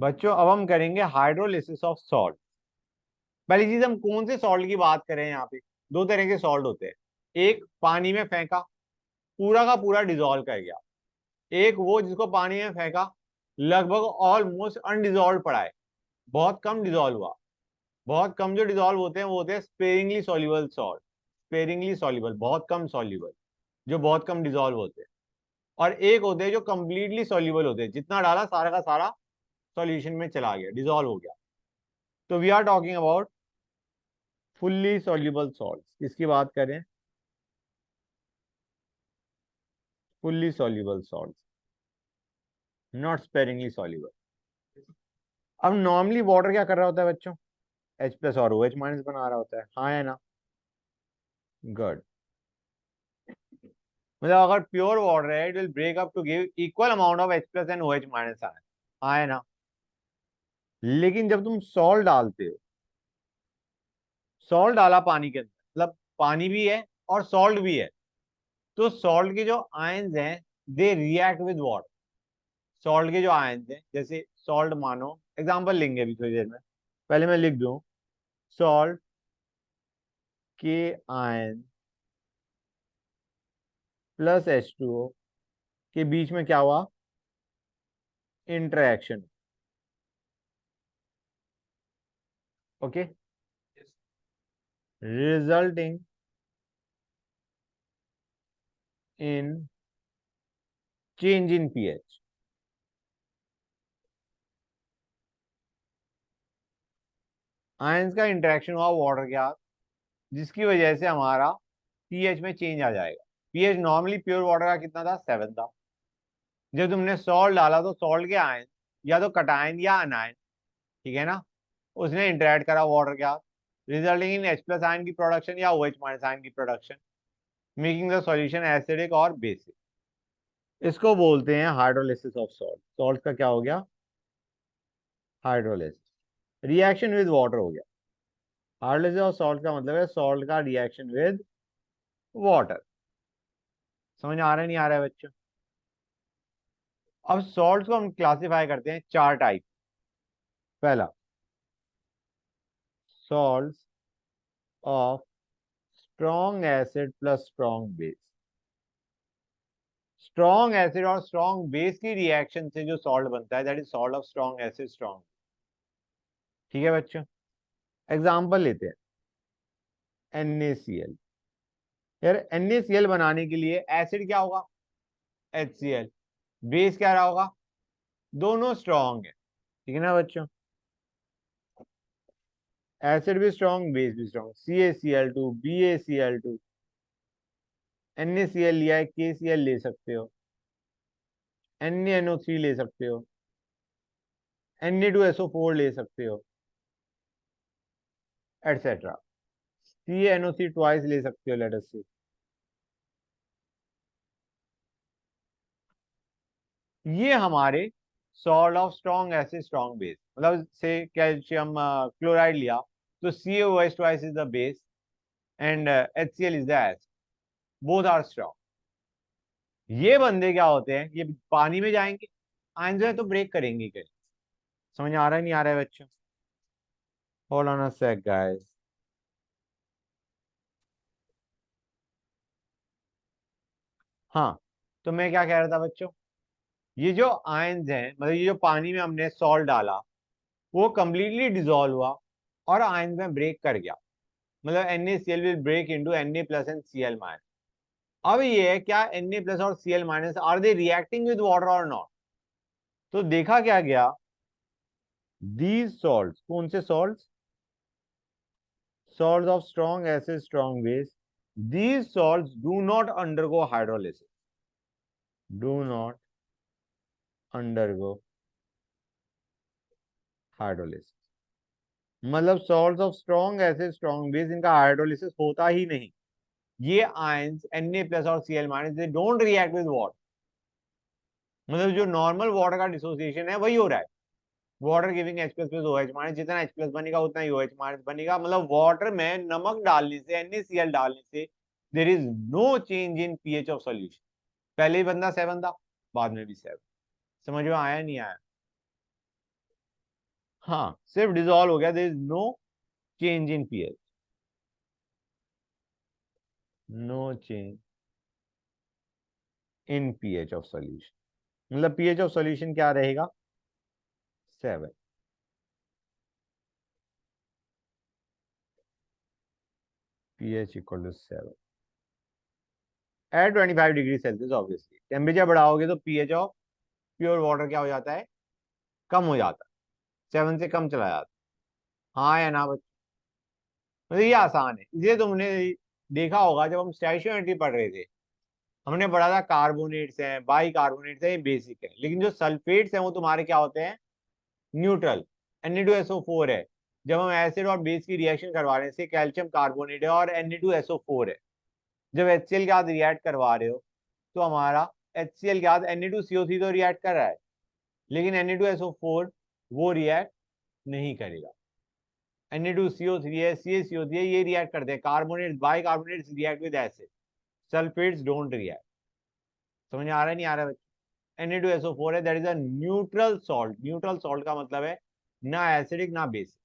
बच्चों अब हम करेंगे हाइड्रोलिसिस ऑफ सॉल्ट। पहली चीज, हम कौन से सॉल्ट की बात करें यहाँ पे? दो तरह के सॉल्ट होते हैं। एक पानी में फेंका, पूरा का पूरा डिजोल्व कर गया। एक वो जिसको पानी में फेंका, लगभग ऑलमोस्ट अनडिजोल्व पड़ा है, बहुत कम डिजोल्व हुआ। बहुत कम जो डिजोल्व होते हैं वो होते हैं sparingly soluble salt. Sparingly soluble, बहुत कम सॉल्युबल, जो बहुत कम डिजोल्व होते हैं। और एक होते हैं जो कंप्लीटली सॉल्युबल होते हैं, जितना डाला सारा का सारा सॉल्यूशन में चला गया, डिजोल्व हो गया। तो we are talking about fully soluble salt. किसकी बात करें? Fully soluble salt, not sparingly soluble. अब नॉर्मली वाटर क्या कर रहा होता है बच्चों? H प्लस और OH माइनस बना रहा होता है, हाँ है ना? गुड। मतलब अगर प्योर वाटर है, it will break up to give equal amount of H plus and OH minus ion, हाँ है ना? लेकिन जब तुम सॉल्ट डालते हो, सॉल्ट डाला पानी के अंदर, मतलब पानी भी है और सॉल्ट भी है, तो सॉल्ट के जो आयंस हैं they react with water. Salt के जो आयंस हैं, जैसे सॉल्ट, मानो एग्जांपल लेंगे अभी थोड़ी देर में, पहले मैं लिख दूं, सॉल्ट के आयन प्लस H2O के बीच में क्या हुआ? Interaction. Okay, resulting in change in pH. Ions का इंटरेक्शन हुआ वाटर के साथ, जिसकी वजह से हमारा पीएच में चेंज आ जाएगा। पीएच नॉर्मली प्योर वाटर का कितना था? 7 था। जब तुमने सॉल्ट डाला तो सॉल्ट के आयन, या तो कटायन या अनायन, ठीक है ना, उसने इंटरेक्ट करा वाटर के साथ, resulting in H plus ion की प्रोडक्शन या OH माइनस आयन की production, making the solution acidic और बेसिक। इसको बोलते हैं हाइड्रोलिसिस ऑफ सॉल्ट। सॉल्ट का क्या हो गया? हाइड्रोलिसिस, रिएक्शन विद वाटर हो गया। हाइड्रोलिसिस ऑफ सॉल्ट का मतलब है सॉल्ट का रिएक्शन विद वाटर। समझ आ रहा है नहीं आ रहा है बच्चों? अब सॉल्ट को हम क्लासिफाई करते हैं 4 टाइप। पहला, salt of strong acid plus strong base. Strong acid और स्ट्रॉन्ग बेस की रिएक्शन से जो सॉल्ट बनता है, that is salt of strong acid strong. ठीक है बच्चों, एग्जांपल लेते हैं, NaCl। यार NaCl बनाने के लिए एसिड क्या होगा? HCl। बेस क्या रहा होगा? दोनों स्ट्रॉन्ग है, ठीक है ना बच्चों? एसिड भी स्ट्रॉन्ग, बेस भी स्ट्रॉन्ग, CaCl2, BaCl2। NaCl लिया है, KCl ले सकते हो, NaNO3 ले सकते हो, Na2SO4 ले सकते हो, एटसेट्रा। CaNO3 ट्वाइस ले सकते हो, लेट अस से। ये हमारे salt of strong acid strong base. मतलब से कैल्शियम क्लोराइड लिया तो CaOH twice is the base and HCl is the acid, both are strong. ये बंदे क्या होते हैं, ये पानी में जाएंगे, आयन जो है तो ब्रेक करेंगे क्या? समझ आ रहा है नहीं आ रहा है बच्चों? Hold on a sec guys. हाँ, तो मैं क्या कह रहा था बच्चों, ये जो आयंस हैं, मतलब ये जो पानी में हमने सॉल्ट डाला, वो कंप्लीटली डिसॉल्व हुआ और आयंस में ब्रेक कर गया। मतलब NaCl will break into Na plus and Cl minus. अब ये है क्या, Na प्लस और Cl minus are they reacting with water और नॉट? तो देखा क्या गया, दीज सॉल्ट, कौन से salt? Salt of strong acid strong base, these salts do not undergo hydrolysis, do not undergo hydrolysis। मतलब salts of strong acid strong base, इनका hydrolysis होता ही नहीं। ये आयंस Na प्लस और Cl minus, they don't react with water. मतलब जो normal water का dissociation है वही हो रहा है, water giving H plus plus OH minus, जितना H प्लस बनेगा उतना ही OH माइनस बनेगा। मतलब वाटर में नमक डालने से, NaCl डालने से there is no change in pH of solution. पहले ही बंदा 7 था, बाद में भी 7। समझ में आया नहीं आया? हाँ, सिर्फ डिजोल्व हो गया, there is no change in pH, no change in pH of solution. मतलब पीएच ऑफ सॉल्यूशन क्या रहेगा, 7। PH equal to 7 at 25 degree Celsius. Obviously temperature बढ़ाओगे तो पीएच ऑफ प्योर वाटर क्या हो जाता है, कम हो जाता है, 7 से कम चला जाता है। हाँ या ना बच्चों? मतलब ये आसान है, इसलिए तुमने देखा होगा जब हम स्टैच्यूमेट्री पढ़ रहे थे, हमने पढ़ा था कार्बोनेट्स हैं, बाई कार्बोनेट्स हैं, ये बेसिक है। लेकिन जो सल्फेट्स हैं वो तुम्हारे क्या होते हैं, न्यूट्रल। Na2SO4 है। जब हम एसिड और बेस की रिएक्शन करवा रहे हैं, जैसे कैल्शियम कार्बोनेट है और Na2SO4 है, जब HCl के साथ रिएक्ट करवा रहे हो तो हमारा HCl के साथ Na2CO3 तो रिएक्ट कर रहा है, लेकिन Na2SO4 वो रिएक्ट नहीं करेगा। Na2CO3 है, CaCO3 है, ये रिएक्ट करते हैं। Carbonate by carbonate react with acid, sulphates don't react. समझ आ रहा है नहीं आ रहा है बच्चे? Na2SO4 है, that is a neutral salt. Neutral salt का मतलब है ना एसिडिक ना बेसिक,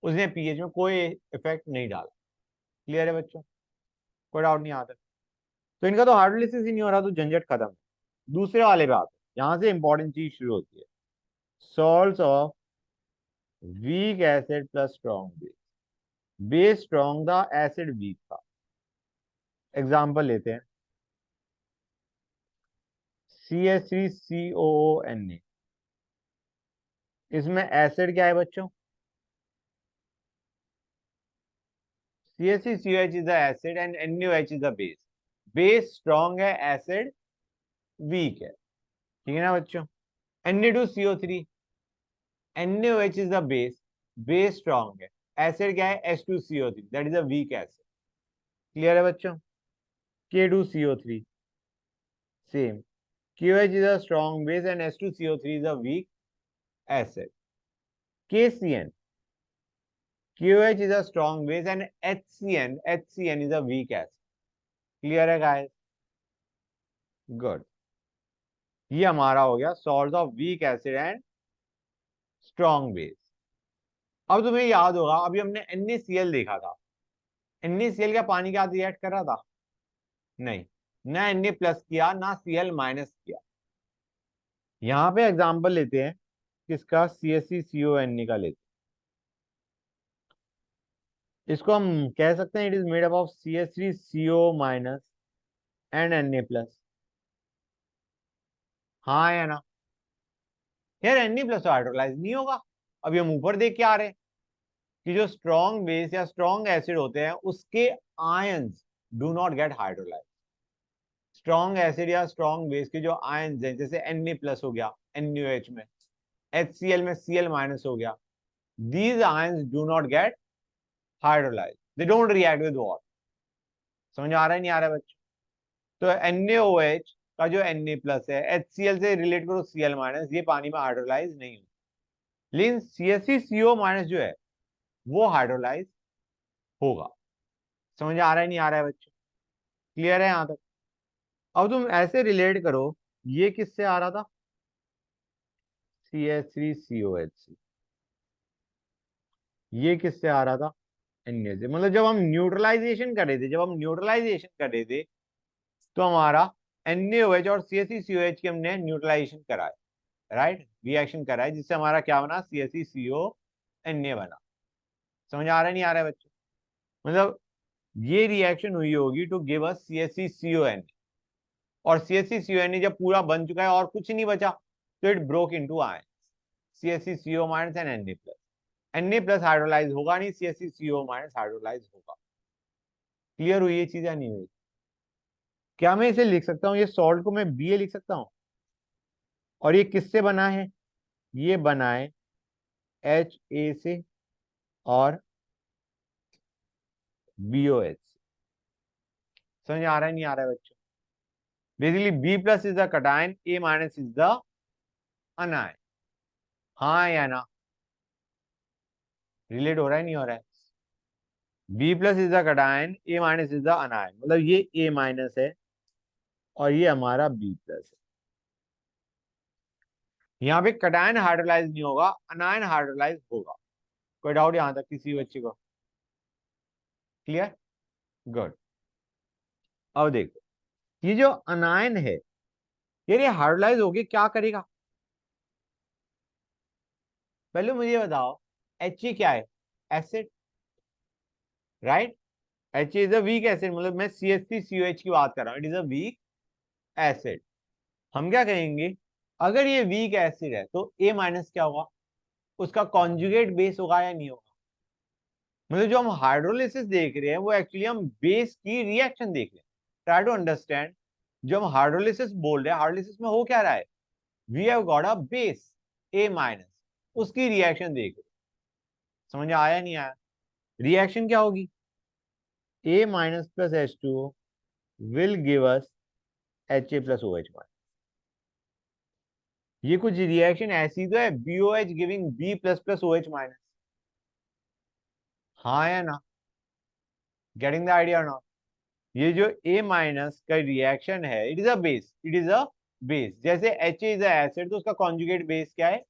उसने पीएच में कोई इफेक्ट नहीं डाला। क्लियर है बच्चों? कोई डाउट नहीं आता? तो इनका तो हाइड्रोलिसिस ही नहीं हो रहा, तो झंझट खत्म। दूसरे वाले पे आते हैं, यहां से इंपॉर्टेंट चीज शुरू होती है। Salts of weak acid plus strong base, base strong था, एसिड वीक था। एग्जांपल लेते हैं, CH3COONA, इसमें एसिड क्या है बच्चों, CH3COH is the acid and NaOH is the base. Base strong है, एसिड वीक है। ठीक है ना बच्चों? Na2CO3, NaOH is the base, base strong है, एसिड क्या है, H2CO3, that is a weak acid. Clear है बच्चों? K2CO3 same, KOH is a strong base and H2CO3 is a weak acid. KCN, KOH is a strong base and HCN is a weak acid. Clear है guys? Good. ये हमारा हो गया salts of weak acid and strong base। अब तुम्हें याद होगा, अभी हमने NaCl देखा था। NaCl क्या पानी के साथ रिएक्ट कर रहा था? नहीं, ना Na प्लस किया ना Cl माइनस किया। यहाँ पे एग्जाम्पल लेते हैं किसका, CH3CONA का लेते हैं। इसको हम कह सकते हैं it is made up of CH3CO minus and Na plus. हाँ या ना? यार Na प्लस तो हाइड्रोलाइज नहीं होगा। अभी हम ऊपर देख के आ रहे हैं कि जो स्ट्रॉन्ग बेस या स्ट्रॉन्ग एसिड होते हैं उसके ions do not gate hydrolyse. Strong acid या स्ट्रॉन्ग बेस के जो आयंस हैं, जैसे Na प्लस हो गया NaOH में, HCl में Cl माइनस हो गया, these ions do not get hydrolyzed, they don't react with water। समझ आ रहा है नहीं आ रहा है बच्चों? तो NaOH का जो Na प्लस है, HCl से रिलेट करो Cl माइनस, ये पानी में हाइड्रोलाइज नहीं होता। लेकिन CH3CO माइनस जो है वो हाइड्रोलाइज होगा। समझ आ रहा है नहीं आ रहा है बच्चों? क्लियर है यहां तक? अब तुम ऐसे रिलेट करो, ये किससे आ रहा था, CH3COH, ये किससे आ रहा था, Na से। मतलब जब हम न्यूट्रलाइजेशन कर रहे थे, जब हम न्यूट्रलाइजेशन कर रहे थे तो हमारा NaOH और CH3COH की हमने न्यूट्रलाइजेशन कराया, राइट, रिएक्शन कराया, जिससे हमारा क्या बना, CH3CONA बना। समझ आ रहा है नहीं आ रहा है बच्चों? मतलब ये रिएक्शन हुई होगी टू गिव अस CH3CONA, और CH3CONA जब पूरा बन चुका है और कुछ नहीं बचा तो it broke into ion, CH3CO minus and Na plus. Na plus hydrolyse होगा नहीं, CH3CO माइनस हाइड्रोलाइज होगा। क्लियर हुई ये चीज या नहीं हुई? क्या मैं इसे लिख सकता हूँ, ये सॉल्ट को मैं Ba लिख सकता हूँ? और ये किससे बना है, ये बना है Ha से और BOH। समझ आ रहा है नहीं आ रहा है बच्चों? Basically B plus is the cation, A minus is the अनायन। हाँ या ना? रिलेट हो रहा है नहीं हो रहा है? B plus is the cation, A minus is the अनायन। मतलब ये A माइनस है और ये हमारा B प्लस है। यहाँ पे कटायन हाइड्रोलाइज नहीं होगा, अनायन हाइड्रोलाइज होगा। कोई डाउट यहां तक किसी बच्चे को? क्लियर? गुड। अब देखो, ये जो अनायन है यार, ये हाइड्रोलाइज होके क्या करेगा? पहले मुझे बताओ, He क्या है? Acid, right? He is a weak acid, मतलब मैं CH3COH की बात कर रहा हूं, it is a weak acid. हम क्या कहेंगे, अगर ये वीक एसिड है तो A माइनस क्या होगा? उसका कॉन्जुगेट बेस होगा या नहीं होगा? मतलब जो हम हाइड्रोलिसिस देख रहे हैं वो एक्चुअली हम बेस की रिएक्शन देख रहे हैं। ट्राई टू अंडरस्टैंड, जो हम हाइड्रोलिसिस बोल रहे हैं, हाइड्रोलिसिस में हो क्या रहा है? We have got a base A minus, उसकी रिएक्शन देख रहे हैं। समझ आया नहीं आया? रिएक्शन क्या होगी? A minus plus H2O will give us Ha plus OH minus. ये कुछ रिएक्शन ऐसी तो है, BOH giving B plus plus OH minus. हाँ या ना? गेटिंग द आइडिया ना? ये जो A माइनस का रिएक्शन है, it is a base, it is a base. जैसे H इज अ एसिड तो उसका कॉन्जुगेट बेस क्या है?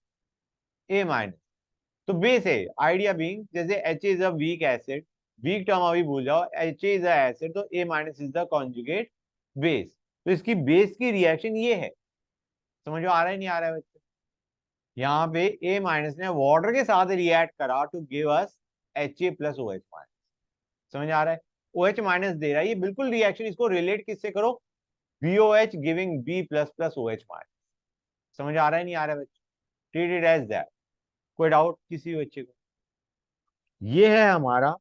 A minus. तो बेस है, आइडिया बीइंग, जैसे H is a weak acid, weak term अभी भूल जाओ, H इज अ एसिड तो A minus is the conjugate base. तो इसकी बेस की रिएक्शन ये है। समझ में आ रहा है नहीं आ रहा है बच्चे? यहाँ पे A माइनस ने वाटर के साथ रिएक्ट करा to give us Ha plus OH minus. समझ आ रहा है? OH माइनस दे रहा है, ये बिल्कुल रिएक्शन, इसको रिलेट किससे करो? BOH giving B plus plus OH minus. समझ आ रहा है नहीं आ रहा है बच्चे? Treat it as that. कोई डाउट किसी बच्चे को? ये है हमारा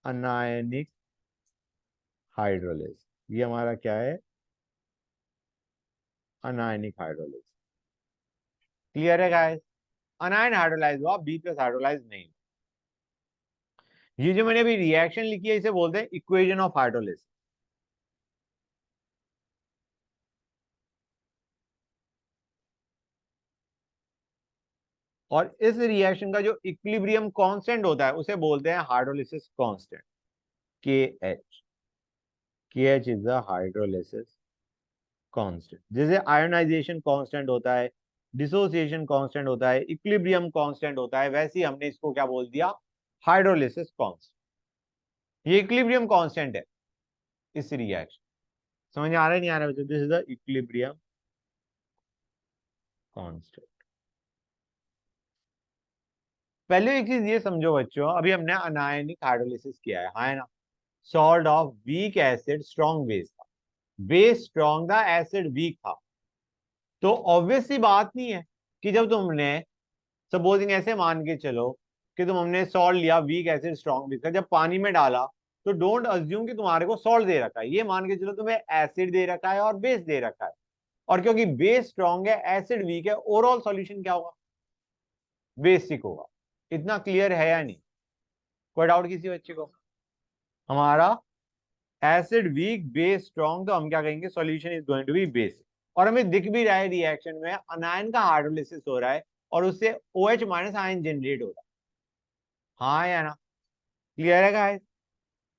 अनायनिक हाइड्रोलिस। ये हमारा क्या है? Anionic hydrolysis. क्लियर है गाइस? अनायन हाइड्रोलाइज हुआ, बी प्लस हाइड्रोलाइज नहीं। ये जो मैंने अभी रिएक्शन लिखी है इसे बोलते हैं इक्वेशन ऑफ हाइड्रोलिस। और इस रिएक्शन का जो इक्विलिब्रियम कांस्टेंट होता है उसे बोलते हैं हाइड्रोलिसिस कांस्टेंट, के एच। के H is the hydrolysis constant. जैसे आयोनाइजेशन कांस्टेंट होता है, डिसोसिएशन कांस्टेंट होता है, इक्विलिब्रियम कांस्टेंट होता है, वैसे ही हमने इसको क्या बोल दिया? Hydrolysis constant. ये इक्विलिब्रियम कांस्टेंट है इस रिएक्शन। समझ आ रहा है नहीं आ रहा है? This is the equilibrium constant. पहले एक चीज ये समझो बच्चों, अभी हमने अनायनिक हाइड्रोलिसिस किया है, हाँ है ना? Salt of weak acid strong base था, बेस स्ट्रॉन्ग था, एसिड वीक था। तो ऑब्वियस सी बात नहीं है कि जब तुमने, सपोजिंग ऐसे मान के चलो कि तुम, हमने सॉल्ट लिया वीक एसिड स्ट्रॉन्ग बेस का, जब पानी में डाला तो डोंट अज्यूम कि तुम्हारे को सॉल्ट दे रखा है, ये मान के चलो तुम्हें एसिड दे रखा है और बेस दे रखा है। और क्योंकि बेस स्ट्रॉन्ग है, एसिड वीक है, ओवरऑल सॉल्यूशन क्या होगा? बेसिक होगा। इतना क्लियर है या नहीं? कोई डाउट किसी बच्चे को? हमारा एसिड वीक बेस स्ट्रॉन्ग, तो हम क्या कहेंगे? Solution is going to be basic. और हमें दिख भी रहा है रिएक्शन में अनायन का हाइड्रोलिसिस हो रहा है और उससे OH माइनस आयन जनरेट हो रहा है। हाँ या ना? क्लियर है गाइस?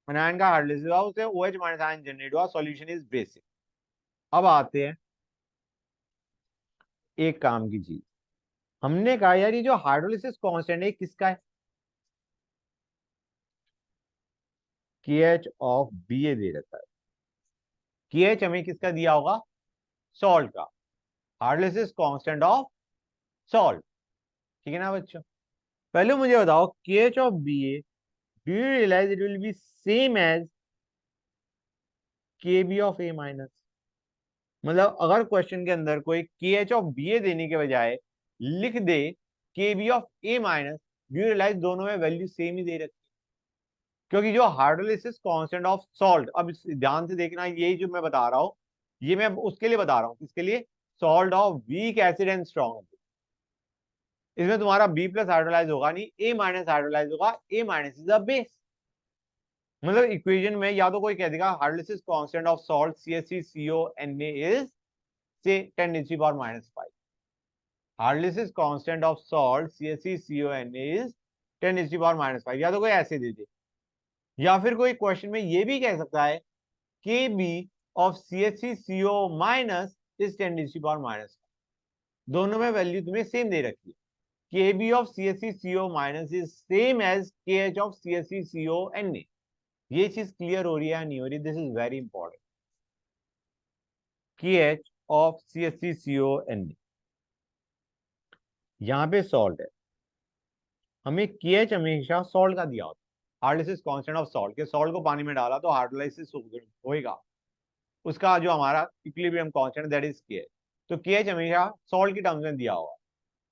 अनायन का हाइड्रोलिसिस हुआ, उससे OH माइनस आयन जनरेट हुआ, सॉल्यूशन इज बेसिक। अब आते हैं एक काम की चीज। हमने कहा यार ये जो हाइड्रोलिसिस कांस्टेंट है किसका है? KH ऑफ Ba दे रखा है। KH हमें किसका दिया होगा? सॉल्ट का। Hydrolysis constant of salt. ठीक है ना बच्चों? पहले मुझे बताओ, KH of Ba, do you realize it will be same as Kb of A minus? मतलब अगर क्वेश्चन के अंदर कोई KH ऑफ Ba देने के बजाय लिख दे Kb of A minus, do you realise दोनों में वैल्यू सेम ही दे रखी है? क्योंकि जो हाइड्रोलिसिस कांस्टेंट ऑफ सॉल्ट, अब ध्यान से देखना, यही जो मैं बता रहा हूं ये मैं उसके लिए बता रहा हूं, किसके लिए? Salt of weak acid and strong. इसमें तुम्हारा B प्लस हाइड्रोलाइज होगा नहीं, A माइनस हाइड्रोलाइज होगा। A minus is the base. मतलब इक्वेशन में या तो कोई कह देगा hydrolysis constant of salt CH3CONa is से 10⁻⁻⁵। Hydrolysis constant of salt CH3CONa is 10⁻⁻⁵, या तो कोई ऐसे दे दे, या फिर कोई क्वेश्चन में ये भी कह सकता है Kb of CH3CO minus is 10⁻⁻⁵। दोनों में वैल्यू तुम्हें सेम दे रखी है। Kb of CaCO minus is same as KH of CaCO Na। ये चीज क्लियर हो रही है या नहीं हो रही? This is very important. KH of CaCO Na, यहाँ पे सॉल्ट है, हमें KH हमेशा सॉल्ट का दिया होता है, हाइड्रोलिसिस कांस्टेंट ऑफ सॉल्ट, के सॉल्ट को पानी में डाला तो हाइड्रोलाइसिस होएगा, उसका जो हमारा equilibrium constant that is KH। तो KH हमेशा सॉल्ट की टर्म्स में दिया होगा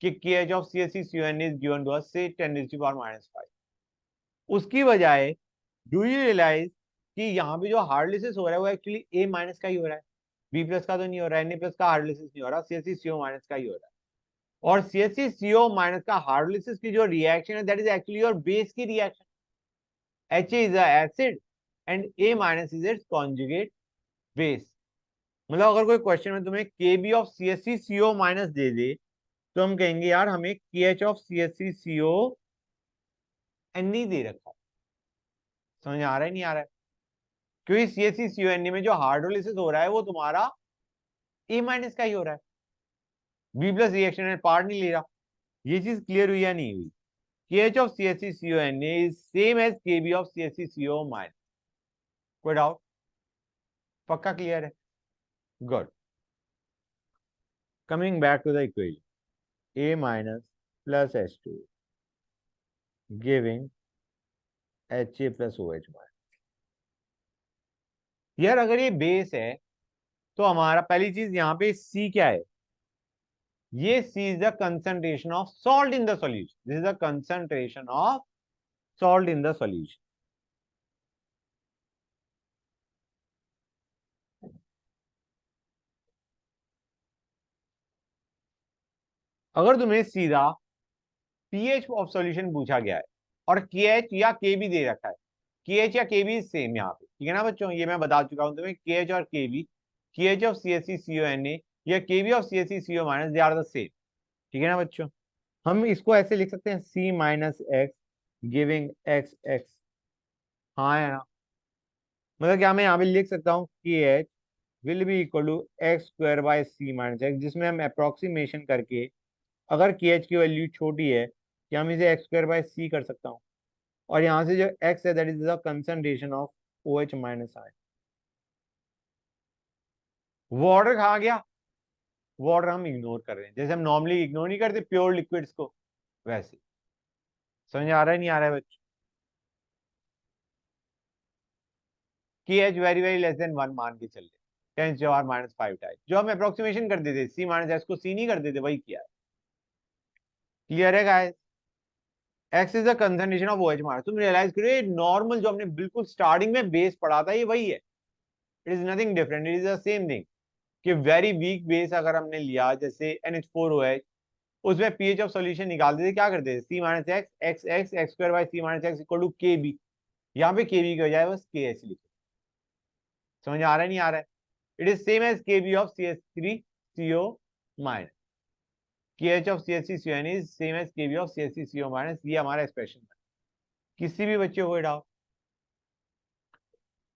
कि KH of CaCO is given to us से 10⁻⁵। उसकी बजाय डू यू रियलाइज कि यहाँ पे जो हाइड्रोलिसिस हो रहा है वो एक्चुअली A माइनस का ही हो रहा है, B प्लस का तो नहीं हो रहा है, Na प्लस का हाइड्रोलिसिस नहीं हो रहा, CaCO माइनस का ही हो रहा है। और CaCO माइनस का हाइड्रोलिसिस की जो रिएक्शन है that is actually your base की reaction. Ha is a acid and A minus is its conjugate base. मतलब अगर कोई क्वेश्चन में तुम्हें Kb ऑफ CaCO माइनस दे दे तो हम कहेंगे यार हमें KH ऑफ CaCO Na दे रखा है। समझ आ रहा है नहीं आ रहा है? क्योंकि CaCO में जो हाइड्रोलिसिस हो रहा है वो तुम्हारा A माइनस का ही हो रहा है, B प्लस रिएक्शन में पार्ट नहीं ले रहा। ये चीज क्लियर हुई या नहीं हुई? KH of CaCO Na is same as Kb of CaCO minus. कोई डाउट? पक्का क्लियर है? Good. Coming back to the equation, A minus plus H2 giving Ha plus OH minus. यार अगर ये बेस है तो हमारा पहली चीज यहाँ पे C क्या है? ये C is the concentration of salt in the solution. This is the concentration of salt in the solution. अगर तुम्हें सीधा pH ऑफ सॉल्यूशन पूछा गया है और KH या KB दे रखा है, KH या KB सेम यहाँ पे, ठीक है ना बच्चों? ये मैं बता चुका हूं तुम्हें, KH और KB, KH ऑफ CaCO या KB of CaCO minus, they are the same, ठीक है ना बच्चों? हम इसको ऐसे लिख सकते हैं C minus x giving x x. हाँ है ना? मतलब क्या मैं यहाँ पे लिख सकता हूँ KH will be equal to x square by C minus x, जिसमें हम अप्रोक्सीमेशन करके अगर KH की वैल्यू छोटी है कि हम इसे एक्स स्क्वायर बाय C कर सकता हूँ, और यहाँ से जो X है that is the concentration of OH minus ion. Water कहा गया? वाटर हम इग्नोर कर रहे हैं, जैसे हम नॉर्मली इग्नोर नहीं करते प्योर लिक्विड्स को, वैसे। समझ आ रहा है नहीं आ रहा है बच्चों? KH very very less than 1 मान के चल रहे, 10⁻⁵ टाइप, जो हम अप्रोक्सीमेशन कर देते C माइनस एक्स को C नहीं कर देते, वही किया है। क्लियर है guys? X is the concentration of OH minus. तुम रियलाइज करो नॉर्मल जो हमने बिल्कुल स्टार्टिंग में बेस पढ़ा था ये वही है, it is nothing different, it is the same thing. कि वेरी वीक बेस अगर हमने लिया जैसे NH4OH, उसमें pH ऑफ सॉल्यूशन निकालते थे, क्या करते थे? C minus x x x x square by C minus x equal to KB। यहाँ पे KB की बजाय बस KH लिखो। समझ आ रहा है नहीं आ रहा है? It is same as KB of CH3CO minus. KH of CH3CON is same as KB of CH3CO minus. ये हमारा एक्सप्रेशन है। किसी भी बच्चे को डाउट?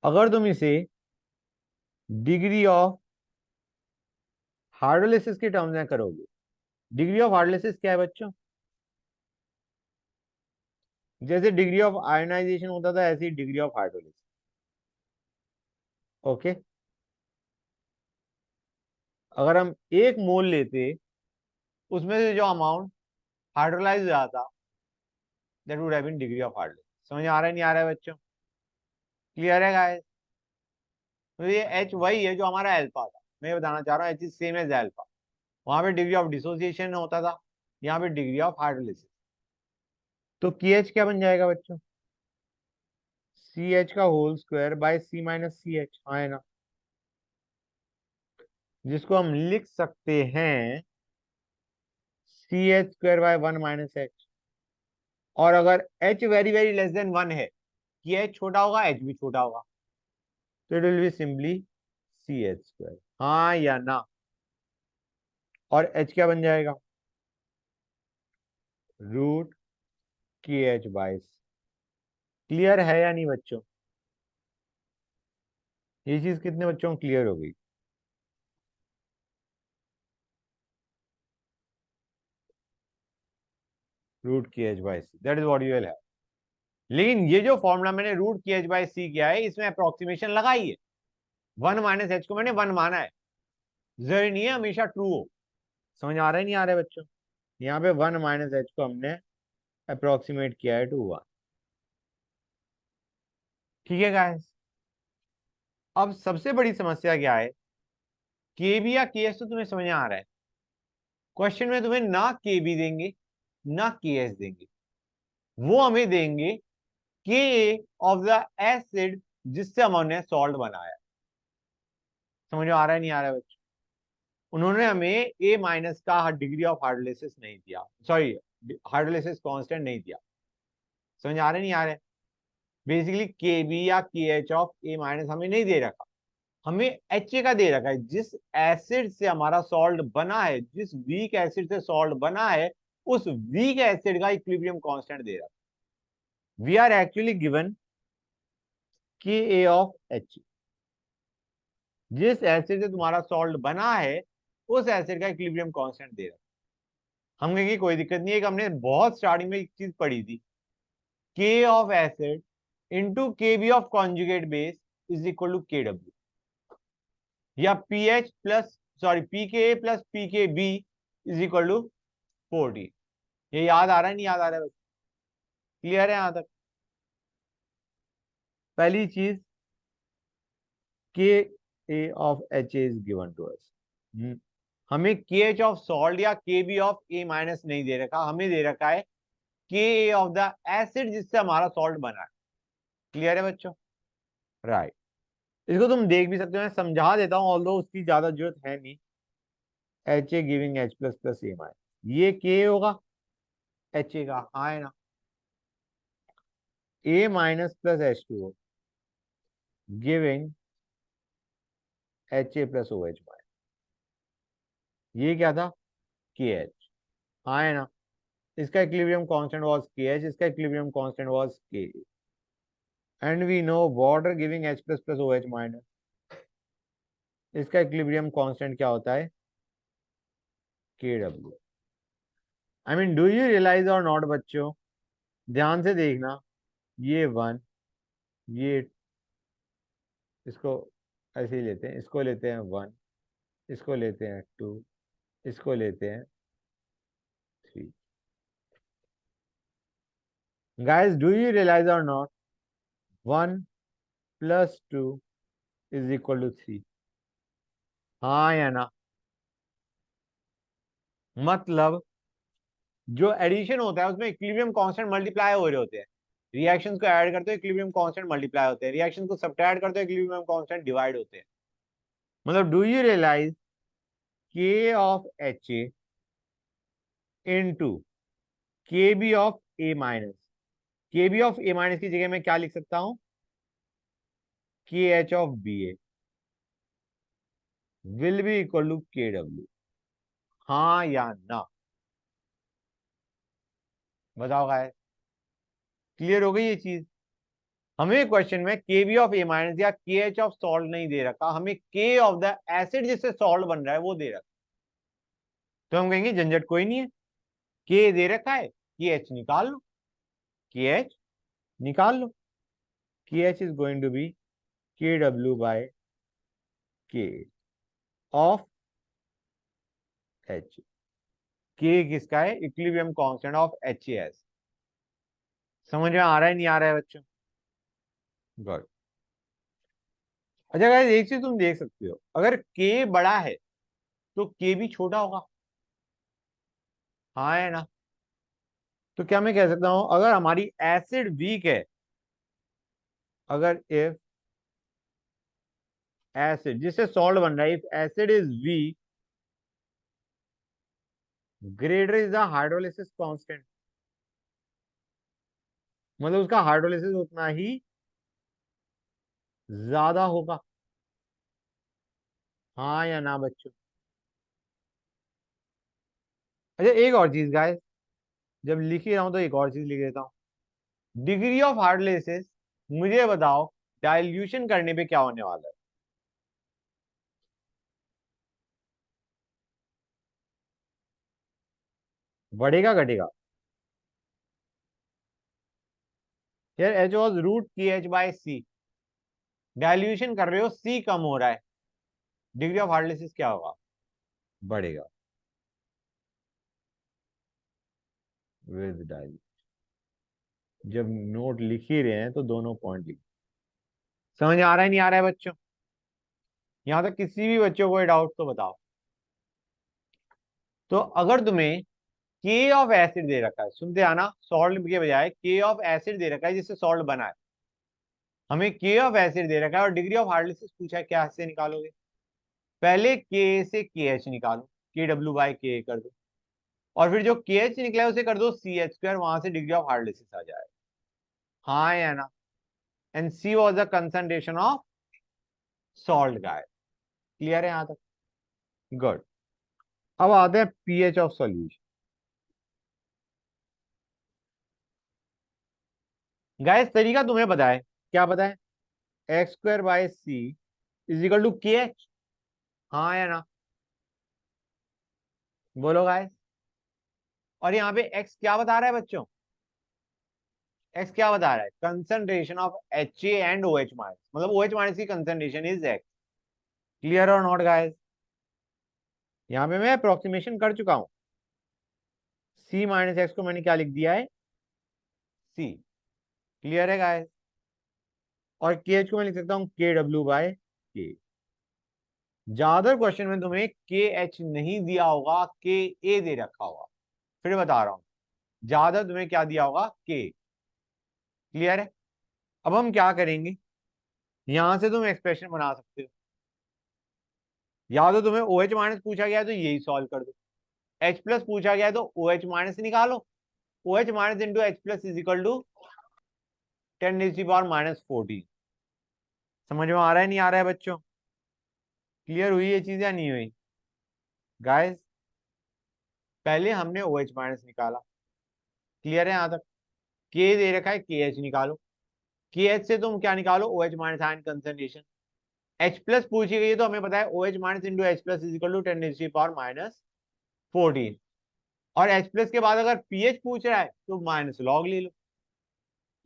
अगर तुम इसे डिग्री ऑफ हाइड्रोलिसिस के टर्म्स में करोगे, डिग्री ऑफ हाइड्रोलिसिस क्या है बच्चों? जैसे डिग्री ऑफ आयोनाइजेशन होता था ऐसी डिग्री ऑफ हाइड्रोलिसिस। ओके, अगर हम 1 मोल लेते, उसमें से जो अमाउंट हाइड्रोलाइज हो जाता that would have been degree of hydrolysis. समझ आ रहा है नहीं आ रहा है बच्चों? क्लियर है गाइस? तो ये H वही है जो हमारा अल्फा था, मैं बताना चाह रहा हूँ H is same as alpha. वहां पे डिग्री ऑफ डिसोसिएशन होता था, यहाँ पे डिग्री ऑफ हाइड्रोलिसिस। तो KH क्या बन जाएगा बच्चों? CH का whole square by C minus CH, हाँ है ना? जिसको हम लिख सकते हैं CH square by 1 minus H। और अगर H very very less than 1 है, कि H छोटा होगा H भी छोटा होगा, तो it will be simply CH square, हाँ या ना? और H क्या बन जाएगा? Root KH bye. क्लियर है या नहीं बच्चों? ये चीज कितने बच्चों को क्लियर हो गई? रूट के H by C, that is what you will have. लेकिन ये जो फॉर्मूला मैंने रूट के एच बाई सी किया है, इसमें अप्रोक्सीमेशन लगाई है। 1 - h को मैंने 1 माना है, जरूरी नहीं है हमेशा ट्रू हो। समझ आ रहा है नहीं आ रहा है बच्चों? यहाँ पे 1 - h को हमने अप्रोक्सीमेट किया है टू 1। ठीक है गाइस, अब सबसे बड़ी समस्या क्या है? के बी या के एस तो तुम्हें समझ में आ रहा है। क्वेश्चन में तुम्हें ना के बी देंगे ना के एस देंगे, वो हमें देंगे के ऑफ द एसिड जिससे हमने सॉल्ट बनाया। समझ में आ रहा है नहीं आ रहा है बच्चों? उन्होंने हमें ए माइनस का डिग्री ऑफ हाइड्रोलिसिस नहीं दिया, सॉरी हाइड्रोलिसिस कांस्टेंट नहीं दिया। समझ आ रहा है नहीं आ रहा है? बेसिकली के बी या के एच ऑफ ए माइनस हमें नहीं दे रखा, हमें एच ए का दे रखा है। जिस एसिड से हमारा सॉल्ट बना है, जिस वीक एसिड से सॉल्ट बना है, उस वीक एसिड का इक्विलिब्रियम कांस्टेंट दे रखा है। वी आर एक्चुअली गिवन के ए ऑफ एच। जिस एसिड से तुम्हारा सॉल्ट बना है, उस एसिड का इक्विलिब्रियम कांस्टेंट दे रखा है। हम कहेंगे कोई दिक्कत नहीं है, हमने बहुत स्टार्टिंग में एक चीज पढ़ी थी, K of acid into K B of conjugate base is equal to K W, या P H plus sorry P K A plus P K B is equal to 40। ये याद आ रहा है नहीं याद आ रहा है? क्लियर है यहां तक? पहली चीज, K A of H is given to us. हमें के एच ऑफ सॉल्ट या के बी ऑफ ए माइनस नहीं दे रखा, हमें दे रखा है के ए ऑफ द एसिड जिससे हमारा सॉल्ट बना है। क्लियर है बच्चों? राइट। इसको तुम देख भी सकते हो, मैं समझा देता हूं, ऑल्दो उसकी ज्यादा जरूरत है नहीं। H A giving H plus plus A minus, ये के होगा एच ए का, हाँ है ना? A minus plus H two giving H A plus O H minus, ये क्या था? के एच, हाँ है ना? इसका equilibrium constant was K H, इसका equilibrium constant was K, and we know water giving H plus plus O H minus, इसका equilibrium constant क्या होता है? के W. I mean do you realise or not बच्चों? ध्यान से देखना, ये 1, ये, इसको ऐसे ही लेते हैं, इसको लेते हैं 1, इसको लेते हैं 2, इसको लेते हैं 3। Guys do you realise or not? 1 plus 2 is equal to 3, हाँ या ना? मतलब जो एडिशन होता है उसमें इक्विलिब्रियम कांस्टेंट मल्टीप्लाई हो रहे होते हैं। रिएक्शंस को ऐड करते हो इक्विलिब्रियम कांस्टेंट मल्टीप्लाई होते हैं, रिएक्शन को सब्ट्रैक्ट करते हो इक्विलिब्रियम कांस्टेंट डिवाइड होते हैं। मतलब do you realise K of H A into K B of A minus, K B of A minus की जगह मैं क्या लिख सकता हूं? K H of B A will be equal to K W, हाँ या ना? बताओ गाइस, क्लियर हो गई ये चीज? हमें क्वेश्चन में के बी ऑफ ए माइनस या के एच ऑफ सॉल्ट नहीं दे रखा, हमें के ऑफ द एसिड जिससे सॉल्ट बन रहा है वो दे रखा। तो हम कहेंगे झंझट कोई नहीं है, के दे रखा है, के एच निकाल लो, के एच निकाल लो। K H is going to be K W by K of H. K किसका है? Equilibrium constant of H S. समझ में आ रहा है नहीं आ रहा है बच्चों? गुड। अच्छा गाइस, एक चीज तुम देख सकते हो, अगर के बड़ा है तो के भी छोटा होगा, हाँ है ना? तो क्या मैं कह सकता हूं, अगर हमारी एसिड वीक है, अगर इफ एसिड जिससे सॉल्ट बन रहा है, if acid is weak, greater is the hydrolysis constant, मतलब उसका हाइड्रोलिसिस उतना ही ज्यादा होगा, हाँ या ना बच्चों? अच्छा एक और चीज गाइस, जब लिख ही रहा हूं तो एक और चीज लिख देता हूं। डिग्री ऑफ हाइड्रोलिसिस, मुझे बताओ डाइल्यूशन करने पे क्या होने वाला है? बढ़ेगा घटेगा? यार एच वॉज रूट के एच बाय सी, डाइल्यूशन कर रहे हो, सी कम हो रहा है, डिग्री ऑफ हार्डनेस क्या होगा, बढ़ेगा विद डाइल्यूशन। जब नोट लिख ही रहे हैं तो दोनों पॉइंट लिख। समझ आ रहा है नहीं आ रहा है बच्चों? यहां तक किसी भी बच्चों को डाउट तो बताओ। तो अगर तुम्हें के ऑफ एसिड दे रखा है, सुनते आना, सॉल्ट के बजाय के ऑफ एसिड दे रखा है जिससे सॉल्ट बना है, हमें के ऑफ एसिड दे रखा है और डिग्री ऑफ हार्डनेस पूछा है, क्या से निकालोगे? पहले के से के एच निकालो, के डब्ल्यू बाय के कर दो, और फिर जो के एच निकला है उसे कर दो सी एच स्क्वायर, वहां से डिग्री ऑफ हार्डनेस आ जाए। हाँ या ना? And C was the concentration of salt guy. Clear है यहां तक? गुड। अब आते हैं पीएच ऑफ सॉल्यूशन। गाइस तरीका तुम्हें पता है, क्या पता है? X square by C is equal to K H. हाँ या ना? बोलो गाइस। और यहाँ पे एक्स क्या बता रहा है बच्चों? एक्स क्या बता रहा है? Concentration of H A and O H minus, मतलब ओ एच माइनस की कंसंट्रेशन इज एक्स। क्लियर और नॉट गाइस? यहाँ पे मैं अप्रोक्सीमेशन कर चुका हूं। सी माइनस एक्स को मैंने क्या लिख दिया है? सी। क्लियर है गाइस? और के एच को मैं लिख सकता हूँ के डब्ल्यू बाय के। ज्यादा क्वेश्चन में तुम्हें के एच नहीं दिया होगा, के ए दे रखा होगा। फिर बता रहा हूं, ज्यादा तुम्हें क्या दिया होगा? के। क्लियर है? अब हम क्या करेंगे, यहां से तुम एक्सप्रेशन बना सकते हो। या तो तुम्हें ओ एच माइनस पूछा गया है तो यही सॉल्व कर दो, एच प्लस पूछा गया है तो ओ एच माइनस निकालो, O H minus into H plus is equal to 10⁻⁻14। समझ में आ रहा है नहीं आ रहा है बच्चों? क्लियर हुई ये चीज या नहीं हुई गाइस? पहले हमने ओ एच माइनस निकाला। क्लियर है यहां तक? के दे रखा है, के एच निकालो, के एच से तुम क्या निकालो? O H minus ion concentration. H plus पूछी गई है तो हमें पता है O H minus into H plus is equal to 10⁻⁻14। और एच प्लस के बाद अगर पीएच पूछ रहा है तो माइनस लॉग ले लो।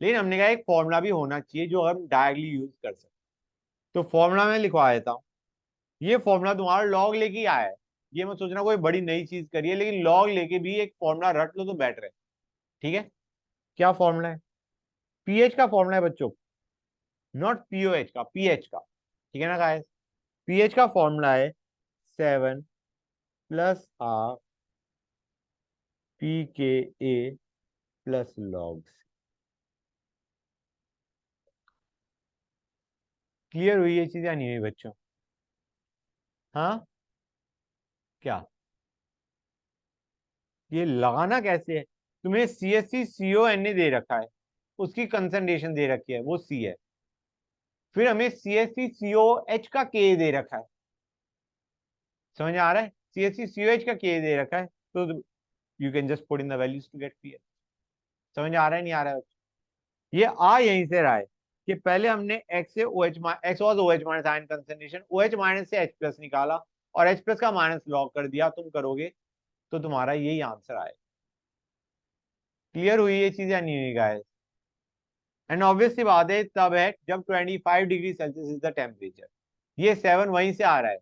लेकिन हमने कहा एक फॉर्मूला भी होना चाहिए जो हम डायरेक्टली यूज कर सकते। तो फॉर्मूला में लिखवा देता हूँ। ये फॉर्मूला तुम्हारा लॉग लेके ही आया है, ये मत सोचना कोई बड़ी नई चीज करिए, लेकिन लॉग लेके भी एक फॉर्मूला रट लो तो बेटर है। ठीक है? क्या फॉर्मूला है? पीएच का फॉर्मूला है बच्चों, नॉट पीओएच का, पीएच का। ठीक है ना गाइस? पीएच का फॉर्मूला है 7 + ½ P K A plus log. Clear हुई ये चीज या नहीं हुई बच्चों? हाँ? क्या ये लगाना कैसे है? तुम्हें C S C C O N A दे रखा है, उसकी कंसंट्रेशन दे रखी है, वो सी है। फिर हमें सी एस सी सी ओ एच का के दे रखा है। समझ आ रहा है? सी एस सी सी ओ एच का के दे रखा है, तो you can just put in the values to get P. समझ आ रहा है नहीं आ रहा है? ये आ यहीं से रहा है कि पहले हमने एक्स से O H, x was O H minus ion concentration, O H minus से एच प्लस निकाला और एच प्लस का माइनस लॉग कर दिया। तुम करोगे तो तुम्हारा यही आंसर आए। क्लियर हुई ये चीज या नहीं हुई गाइस? एंड ऑब्वियस सी बात है तब है जब 25 degree Celsius is the temperature. ये 7 वहीं से आ रहा है।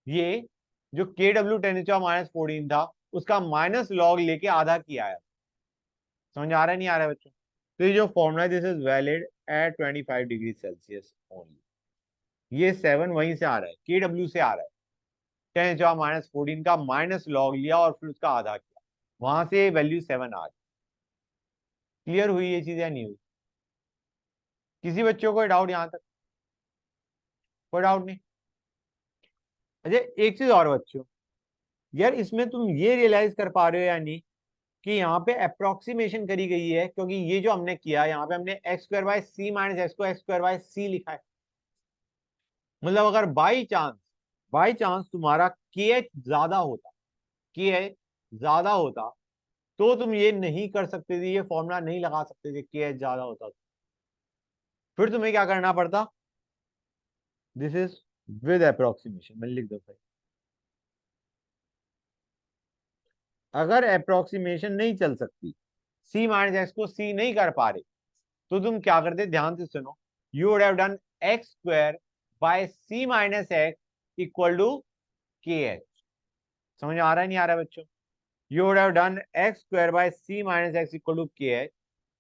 ये जो के डब्ल्यू 10⁻⁻14 था उसका माइनस लॉग लेके आधा किया है। समझ आ रहा है नहीं आ रहा है बच्चों? तो ये जो formula this is valid at 25 degree Celsius only. ये 7 वहीं से आ रहा है, के डब्ल्यू से आ रहा है। 10⁻⁻14 का माइनस लॉग लिया और फिर उसका आधा किया, वहां से वैल्यू 7 आ गई। क्लियर हुई ये चीज या नहीं हुई? किसी बच्चों को डाउट यहां तक? कोई डाउट नहीं? अच्छा एक चीज और बच्चों, यार इसमें तुम ये रियलाइज कर पा रहे हो या नहीं कि यहाँ पे अप्रोक्सीमेशन करी गई है, क्योंकि ये जो हमने किया यहाँ पे हमने x square by C minus x को एक्स स्क्वायर बाय सी लिखा है। मतलब अगर बाई चांस तुम्हारा के एच ज्यादा होता, के एच ज्यादा होता, तो तुम ये नहीं कर सकते थे, ये फॉर्मूला नहीं लगा सकते थे, के एच ज्यादा होता तो। फिर तुम्हें क्या करना पड़ता? दिस इज विद अप्रोक्सीमेशन, मैंने लिख दो भाई। अगर अप्रोक्सीमेशन नहीं चल सकती, सी माइनस एक्स को सी नहीं कर पा रहे, तो तुम क्या करते, ध्यान से सुनो, you would have done x square by C minus x equal to K H. समझ आ रहा है नहीं आ रहा है बच्चों? You would have done x square by C minus x equal to K H,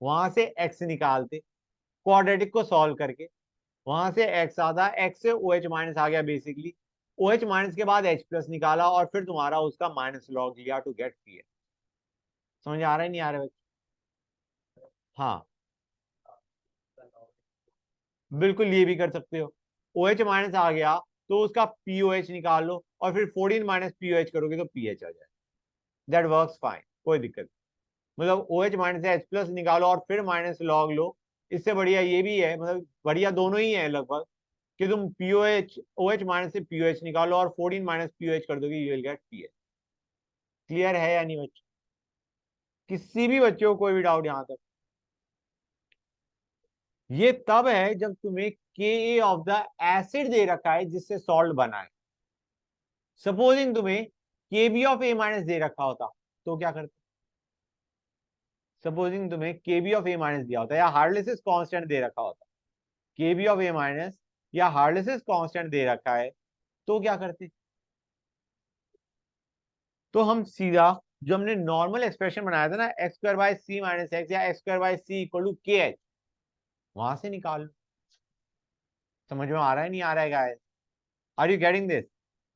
वहां से एक्स निकालते क्वाड्रेटिक को सॉल्व करके, वहां से एक्स आता, एक्स से ओ एच माइनस आ गया बेसिकली, ओ एच माइनस के बाद एच प्लस निकाला और फिर तुम्हारा उसका माइनस लॉग लिया टू गेट पी एच। समझ आ रहा है नहीं आ रहा है? हाँ बिल्कुल, ये भी कर सकते हो। ओ एच माइनस आ गया तो उसका पीओ एच निकाल लो और फिर 14 माइनस पीओ एच करोगे तो पी एच आ जाए। दैट वर्क्स फाइन, कोई दिक्कत नहीं। मतलब ओ एच माइनस से एच प्लस निकालो और फिर माइनस लॉग लो। इससे बढ़िया ये भी है, मतलब बढ़िया दोनों ही है लगभग, कि तुम P O H O H minus से पीओ एच निकालो और 14 माइनस पीओ एच कर दोगे, you will get P H. Clear है या नहीं बच्चों? किसी भी बच्चे को कोई भी डाउट यहां तक? ये तब है जब तुम्हें के ए ऑफ द एसिड दे रखा है जिससे सॉल्ट बना है। सपोजिंग तुम्हें के बी ऑफ ए माइनस दे रखा होता तो क्या करते? सपोजिंग तुम्हें के बी ऑफ ए माइनस दिया होता या हार्डलेसिस कांस्टेंट दे रखा होता, के बी ऑफ ए माइनस या हार्डलेसिस कांस्टेंट दे रखा है, तो क्या करते? तो हम सीधा जो हमने नॉर्मल एक्सप्रेशन बनाया था ना, x square by C minus x या x square by C equal to K H, वहां से निकाल लो। समझ में आ रहा है नहीं आ रहा है guys? Are you getting this?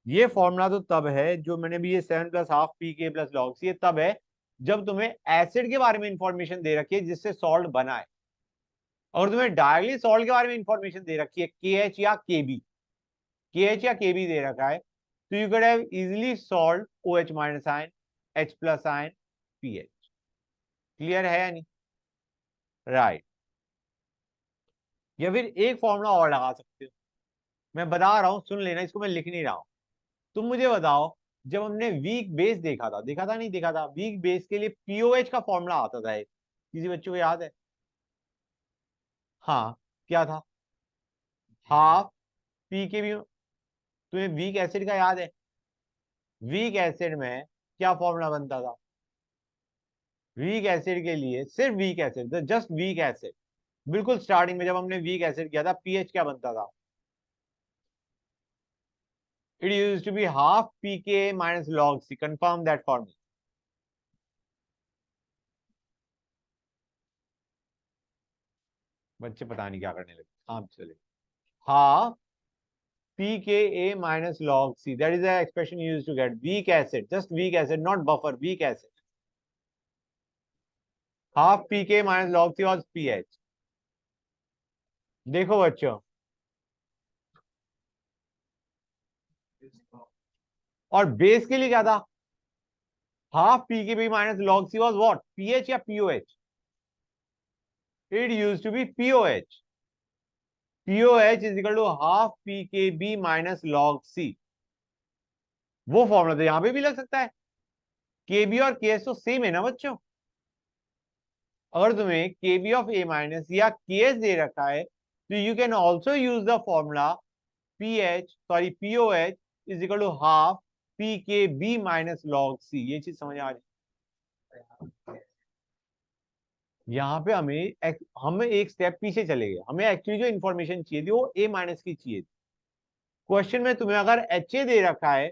ये फॉर्मूला तो तब है, जो मैंने भी ये 7 + ½ पी के प्लस लॉग सी, ये तब है जब तुम्हें एसिड के बारे में इंफॉर्मेशन दे रखी है जिससे सॉल्ट बना है, और तुम्हें डायरेक्टली सॉल्ट के बारे में इंफॉर्मेशन दे रखी है के एच या के बी, के एच या के बी दे रखा है, तो you can have easily solve O H minus ion, H plus ion, P H. Clear है या नहीं? राइट। या फिर एक फॉर्मूला और लगा सकते हो, मैं बता रहा हूं सुन लेना, इसको मैं लिख नहीं रहा हूं। तुम मुझे बताओ, जब हमने वीक बेस देखा था नहीं देखा था, वीक बेस के लिए पीओएच का फॉर्मूला आता था एक, किसी बच्चों को याद है? हाँ, क्या था? Half P K B. तुम्हें वीक एसिड का याद है? वीक एसिड में क्या फॉर्मूला बनता था? वीक एसिड के लिए सिर्फ weak acid, just weak acid, बिल्कुल स्टार्टिंग में जब हमने वीक एसिड किया था, पीएच क्या बनता था? It used to be half pK minus log C, confirm that formula. बच्चे पता नहीं क्या करने लगे। हाँ चले, half pKa minus log C. That is the expression used to get weak acid, just weak acid, not buffer, weak acid. Half pK minus log C was pH. देखो बच्चों, और बेस के लिए क्या था? Half pKb minus log C was what? pH या pOH? It used to be pOH. pOH is equal to half pKb minus log C. वो formula तो यहां पे भी लग सकता है। केबी और केएस तो सेम है ना बच्चों? अगर तुम्हें केबी ऑफ ए माइनस या केएस दे रखा है, तो you can also use the formula POH is equal to half PKB minus log C। ये चीज समझ आ रही? यहाँ पे हमें एक स्टेप पीछे चले गए, हमें एक्चुअली जो इन्फॉर्मेशन चाहिए थी वो ए माइनस की चाहिए थी। क्वेश्चन में तुम्हें अगर एच ए दे रखा है,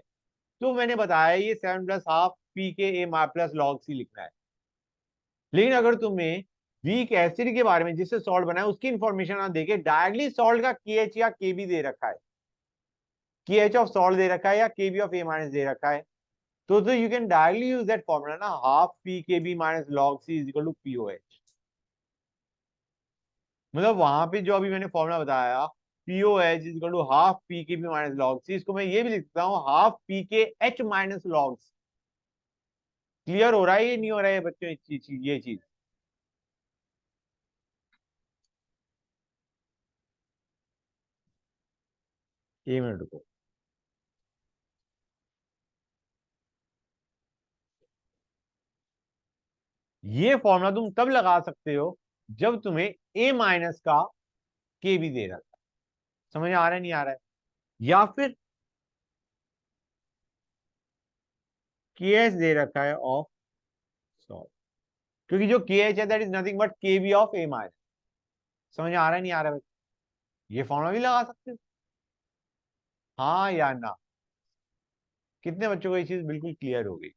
तो मैंने बताया ये 7 + ½ PKA प्लस लॉग C लिखना है। लेकिन अगर तुम्हें वीक एसिड के बारे में जिससे सॉल्ट बना है उसकी इंफॉर्मेशन ना देके डायरेक्टली सॉल्ट का केएच या केबी दे रखा है, केएच ऑफ सॉल्ट दे रखा है या केबी ऑफ ए माइनस दे रखा है, तो you can directly use that formula ना, half pKb minus log c is equal to pOH. मतलब वहां पे जो अभी मैंने फॉर्मूला बताया, pOH is equal to half pKb minus log c, इसको मैं ये भी लिख सकता हूँ half pKh minus log c. Clear हो रहा है ये नहीं हो रहा है बच्चों ये चीज? एक मिनट रुको। ये फॉर्मूला तुम तब लगा सकते हो जब तुम्हें ए माइनस का के भी दे रहा था। समझ आ रहा है नहीं आ रहा है? या फिर के एच दे रखा है ऑफ सॉल्ट, क्योंकि जो के एच है दैट इज नथिंग बट के बी ऑफ ए माइनस। समझ में आ रहा है नहीं आ रहा है? ये फॉर्मूला भी लगा सकते हो, हाँ या ना? कितने बच्चों को ये चीज बिल्कुल क्लियर हो गई?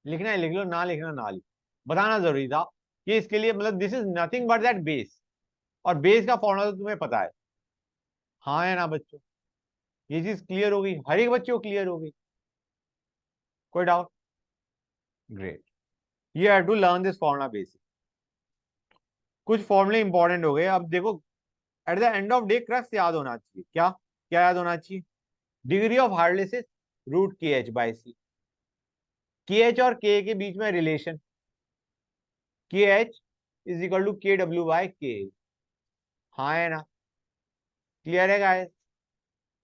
लिखना है लिख लो, ना लिखना ना लिखो, बताना जरूरी था कि इसके लिए मतलब this is nothing but that base, और बेस का फॉर्मूला तो तुम्हें पता है, हाँ या ना बच्चों? ये चीज क्लियर हो गई, हर एक बच्चे को क्लियर हो गई? कोई doubt? Great, you have to learn this formula basic. कुछ फॉर्मूले इंपॉर्टेंट हो गए, अब देखो at the end of day crux याद होना चाहिए, क्या क्या याद होना चाहिए? डिग्री ऑफ हार्डनेस रूट के H by C, K H और के के बीच में relation, K H is equal to K W by K, हाँ है ना? क्लियर है guys?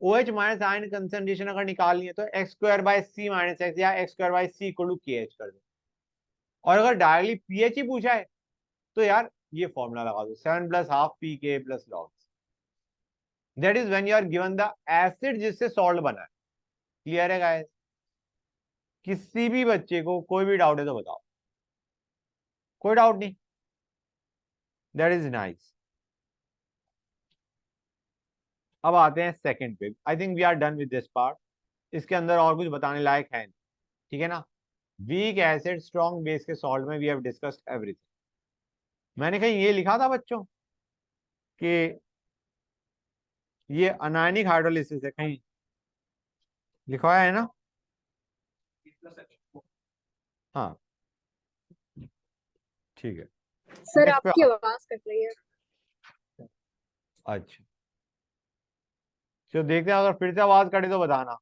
O H minus ion concentration अगर निकालनी है तो x square by C minus x, या x square by C equal to K H कर दो। और अगर डायरेक्टली पीएच ही पूछा है तो यार ये फॉर्मूला लगा दो, 7 plus half P K plus log, that is when you are given the acid जिससे सॉल्ट बना है। क्लियर है गाइस? किसी भी बच्चे को कोई भी डाउट है तो बताओ, कोई डाउट नहीं? That is nice. अब आते हैं सेकंड पे, I think we are done with this part, इसके अंदर और कुछ बताने लायक है नहीं, ठीक है ना? वीक एसिड स्ट्रॉन्ग बेस के सॉल्ट में वी हैव डिस्कस्ड एवरीथिंग। मैंने कहीं ये लिखा था बच्चों कि ये अनायनिक हाइड्रोलिसिस है, कहीं लिखा हुआ है ना? हाँ ठीक है, सर नेक्स्ट पे आपकी आवाज कट रही है। अच्छा तो देखते हैं, अगर फिर से आवाज कटे तो बताना।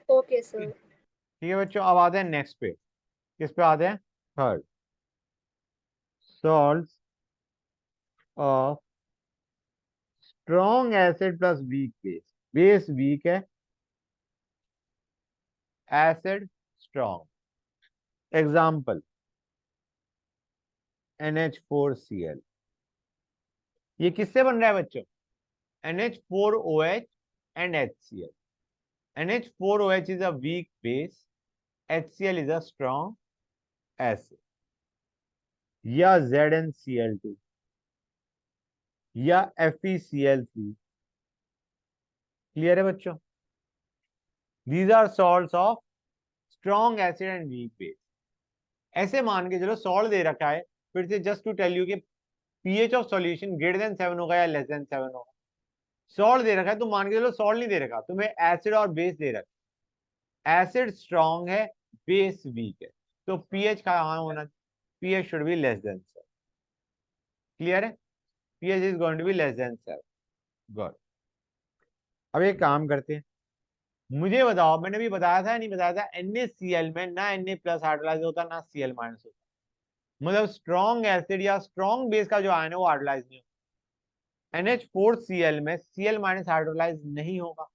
Okay sir. ठीक है बच्चों, अब आते हैं नेक्स्ट पे, किस पे आते हैं? Third, salts of strong acid plus weak base, base weak है, एसिड स्ट्रॉन्ग। एग्जाम्पल NH4Cl, ये किससे बन रहा है बच्चों? NH4OH and HCl. NH4OH is a weak base, HCl is a strong acid, या ZnCl2 या FeCl3। क्लियर है बच्चों? These are salts of strong acid and weak base. ऐसे मान के चलो सॉल्ट दे रखा है, फिर से जस्ट टू टेल यू कि pH of solution greater than 7 होगा या लेस देन 7 होगा। सॉल्ट दे रखा है, तुम मान के चलो सॉल्ट नहीं दे रखा, तुम्हें एसिड और बेस दे रखा है, एसिड स्ट्रॉन्ग है, बेस वीक है, तो पीएच कहाँ होना? PH should be less than 7। Clear है? PH is going to be less than 7। Good. अब एक काम करते हैं, मुझे बताओ, मैंने भी बताया था नहीं बताया था, NaCl में ना Na प्लस हाइड्रोलाइज होता ना Cl माइनस होता, मतलब स्ट्रॉन्ग एसिड या स्ट्रॉन्ग बेस का जो आयन है वो हाइड्रोलाइज नहीं होता। NH4Cl में Cl माइनस हाइड्रोलाइज नहीं होगा,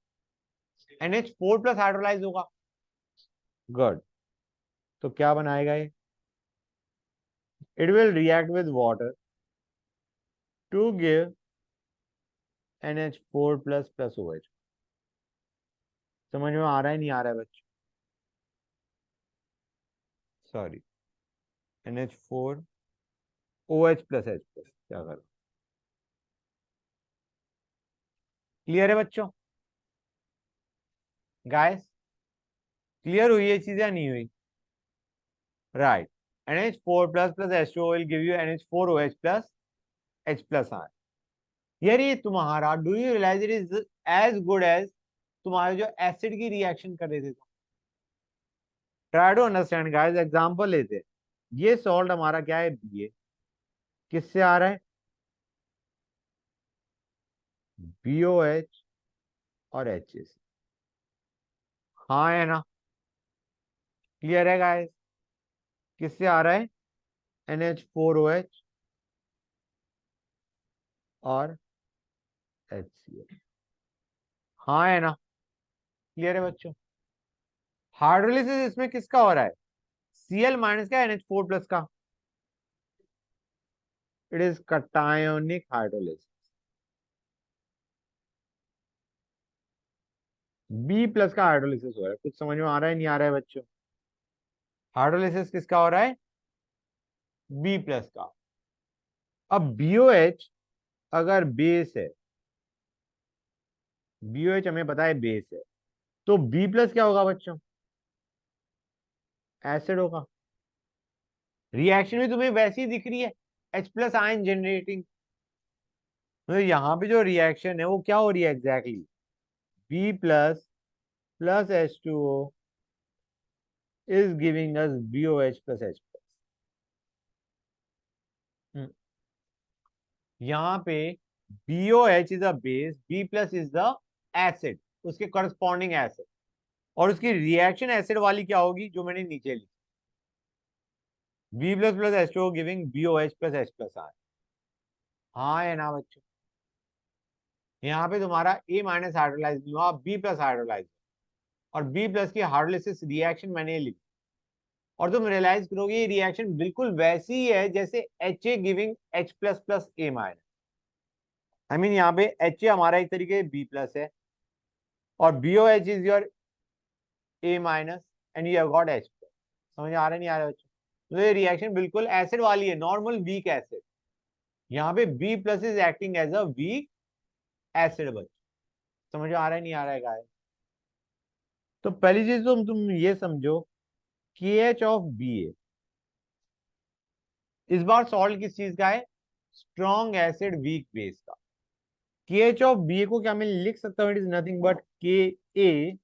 NH4 प्लस हाइड्रोलाइज होगा। गुड, तो क्या बनाएगा ये? It will react with water to give NH4 plus plus OH। समझ में आ रहा है नहीं आ रहा है बच्चों? Sorry, NH4OH plus H plus, क्या करो? क्लियर है बच्चों? गाइस क्लियर हुई ये चीज या नहीं हुई? Right, NH4 plus plus H2O will give you NH4OH plus H plus आर। यार ये तुम्हारा, do you realise it is as good as तुम्हारे जो एसिड की रिएक्शन कर रहे थे? Try to understand guys, example लेते हैं। ये सॉल्ट हमारा क्या है? ये किससे आ रहा है? BOH और HAC, हाँ है ना? क्लियर है गाइस? किससे आ रहा है? NH4OH और HCl, हाँ है ना? क्लियर है बच्चों? हाइड्रोलिसिस इसमें किसका हो रहा है? Cl माइनस का, NH4 प्लस का। It is cationic hydrolysis. B plus का हाइड्रोलिसिस हो रहा है, कुछ समझ में आ रहा है नहीं आ रहा है बच्चों? हाइड्रोलिसिस किसका हो रहा है? बी प्लस का। अब BOH अगर बेस है, BOH हमें पता है बेस है, तो बी प्लस क्या होगा बच्चों? एसिड होगा। रिएक्शन भी तुम्हें वैसी ही दिख रही है, H प्लस आयन जनरेटिंग। तो यहाँ पे जो रिएक्शन है वो क्या हो रही है exactly? B plus plus H2O is giving us BOH plus H plus. यहाँ पे BOH is a base, B plus is the acid, उसके करस्पॉन्डिंग एसिड, और उसकी रिएक्शन एसिड वाली क्या होगी जो मैंने नीचे लिखी, B plus plus H2O giving BOH plus H plus ion. हाँ है ना बच्चों? यहाँ पे तुम्हारा A माइनस हाइड्रोलाइज नहीं हुआ, बी प्लस हाइड्रोलाइज, और बी प्लस की हाइड्रोलिसिस रिएक्शन मैंने लिखी, और तुम रियलाइज करोगे ये रिएक्शन बिल्कुल वैसी ही है जैसे HA giving H plus plus A minus. I mean यहाँ पे HA हमारा एक तरीके बी प्लस है, और BOH is your A minus, and you have got H plus. समझ आ रहा है नहीं आ रहा बच्चों? तो ये रिएक्शन बिल्कुल एसिड वाली है, नॉर्मल वीक एसिड। यहाँ पे B plus is acting as a weak acid बच्चों। समझ आ रहा है नहीं आ रहा है गाइस? तो पहली चीज तो तुम ये समझो, KH ऑफ Ba इस बार सॉल्ट किस चीज का है? स्ट्रॉन्ग एसिड वीक बेस का। KH ऑफ Ba को क्या मैं लिख सकता हूँ? It is nothing but Ka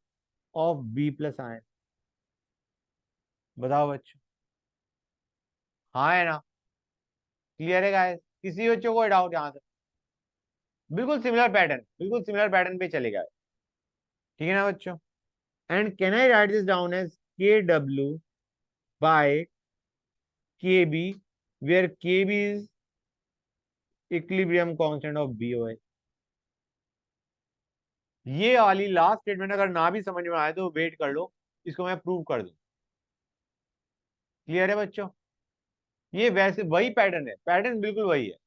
of B plus ion. बताओ बच्चों, हाँ है ना? क्लियर है गाइस? किसी बच्चों को डाउट यहाँ से? बिल्कुल सिमिलर पैटर्न, बिल्कुल सिमिलर पैटर्न पे चलेगा। ठीक है ना बच्चों? And can I write this down as KW by KB, where KB is equilibrium constant of BOH। ये वाली लास्ट स्टेटमेंट अगर ना भी समझ में आए तो वेट कर लो, इसको मैं प्रूव कर दूं। क्लियर है बच्चों? ये वैसे वही पैटर्न है, पैटर्न बिल्कुल वही है।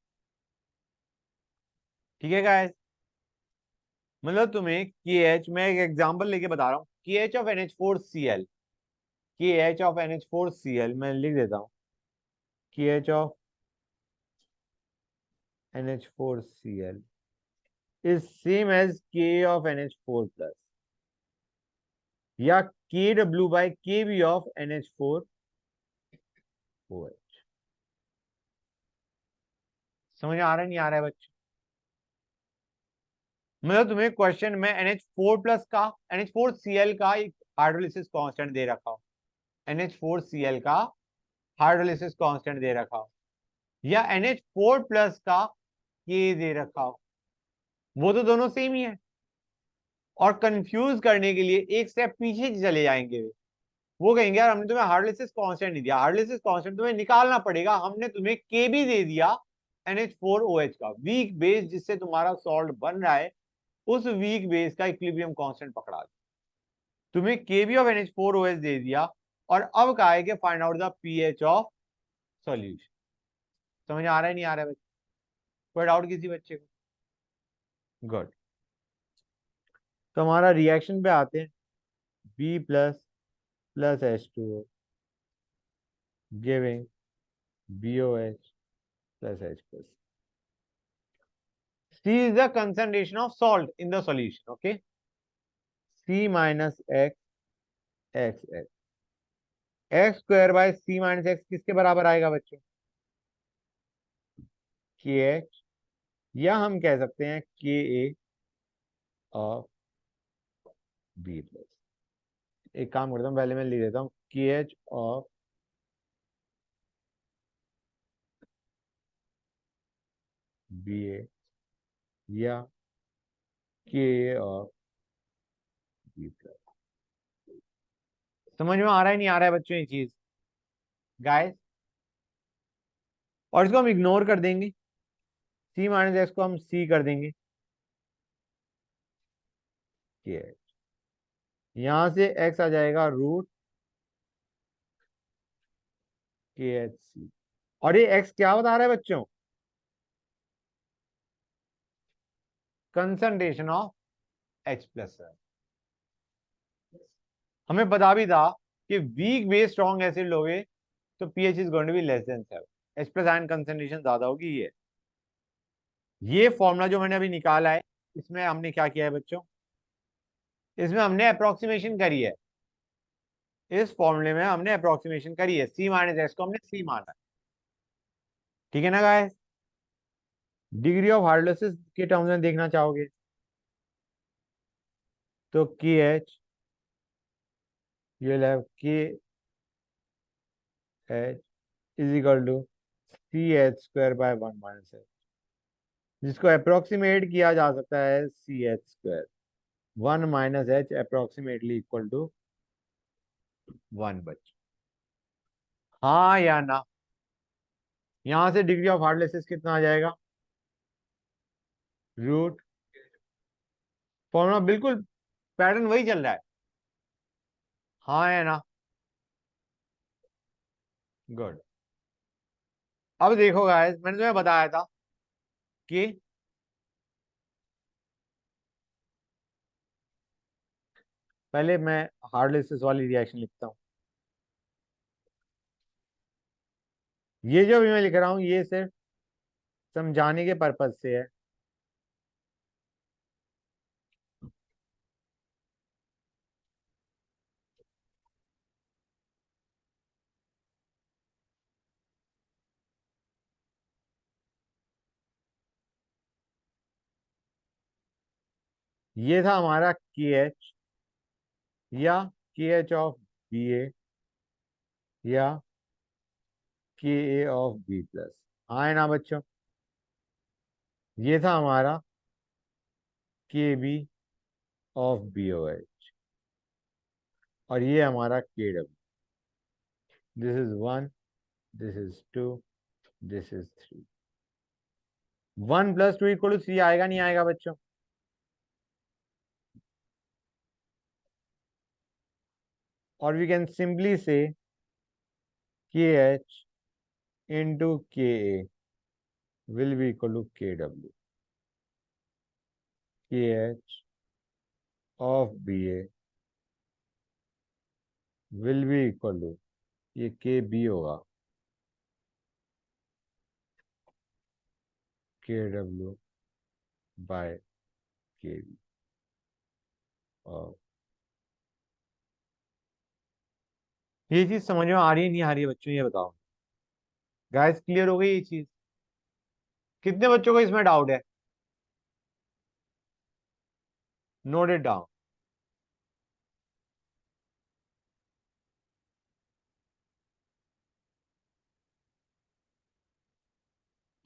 ठीक है गाइस? मतलब तुम्हें KH, मैं एक एग्जांपल लेके बता रहा हूँ, KH of NH4Cl, KH of NH4Cl मैं लिख देता हूँ, KH of NH4Cl is same as K of NH4 plus, या KW by KB of NH4OH। समझ आ रहा है नहीं आ रहा है बच्चे? मतलब तुम्हें क्वेश्चन में NH4 प्लस का, NH4Cl का एक हाइड्रोलिसिस कांस्टेंट दे रखा हो, NH4Cl का हाइड्रोलिसिस कांस्टेंट दे रखा हो, या NH4 प्लस का K दे रखा हो, वो तो दोनों सेम ही है। और कंफ्यूज करने के लिए एक स्टेप पीछे चले जाएंगे, वो कहेंगे यार हमने तुम्हें हार्डलिसिस कांस्टेंट नहीं दिया, हार्डलिसिस कांस्टेंट तुम्हें निकालना पड़ेगा, हमने तुम्हें के भी दे दिया NH4OH का वीक बेस जिससे तुम्हारा सॉल्ट बन रहा है, उस वीक बेस का इक्विलिब्रियम कांस्टेंट पकड़ा दिया, तुम्हें KB ऑफ NH4OH दे दिया, और अब कहा है कि find out the pH of solution. समझ आ रहा है नहीं आ रहा है बच्चे? कोई डाउट किसी बच्चे को? गुड। तो हमारा रिएक्शन पे आते हैं, B plus plus H2O giving BOH plus H plus. C is the concentration of salt in the solution. Okay. C minus X X X. X square by C minus X किसके बराबर आएगा बच्चों? KH, या हम कह सकते हैं KA of B plus. एक काम करता हूँ, पहले मैं लिख देता हूँ KH ऑफ BA, या KA ऑफ B प्लस। समझ में आ रहा है नहीं आ रहा है बच्चों ये चीज गाइस? और इसको हम इग्नोर कर देंगे, C माइनस एक्स को हम C कर देंगे, KH, यहां से X आ जाएगा रूट KHC, और ये X क्या बता रहा है बच्चों? Concentration of H plus. हमें पता भी था कि वीक बेस स्ट्रॉन्ग एसिड लोगे तो pH is going to be less than 7। H plus ion concentration ज्यादा होगी। ये फॉर्मूला जो मैंने अभी निकाला है, इसमें हमने क्या किया है बच्चों, इसमें हमने अप्रोक्सीमेशन करी है। इस फॉर्मूले में हमने अप्रोक्सीमेशन करी है, C माइनस एक्स को हमने C माना है। ठीक है ना गाइस? डिग्री ऑफ हाइड्रोलिसिस के टर्म्स में देखना चाहोगे तो KH, you'll have KH is equal to CH square by 1 minus H, जिसको अप्रोक्सीमेट किया जा सकता है CH square 1 minus H approximately equal to 1 बच। हाँ या ना? यहां से डिग्री ऑफ हार्डलेसिस कितना आ जाएगा, रूट, फॉर्मूला बिल्कुल पैटर्न वही चल रहा है। हाँ या ना? गुड। अब देखो गाइस, मैंने तुम्हें बताया था कि पहले मैं हार्डलेसिस वाली रिएक्शन लिखता हूं। ये जो भी मैं लिख रहा हूं ये सिर्फ समझाने के पर्पज से है। ये था हमारा KH या KH ऑफ BA या KA ऑफ B प्लस। हाँ है ना बच्चों? ये था हमारा KB ऑफ BOH और ये हमारा KW। This is 1, this is 2, this is 3। 1 plus 2 equal to 3 आएगा नहीं आएगा बच्चों? और वी कैन सिंपली से KH into KA will be equal to KW। KH of BA will be equal to, ये KB होगा, KW by KB। और ये चीज समझ में आ रही है नहीं आ रही है बच्चों, ये बताओ। गाइस क्लियर हो गई ये चीज? कितने बच्चों को इसमें डाउट है? Note it down.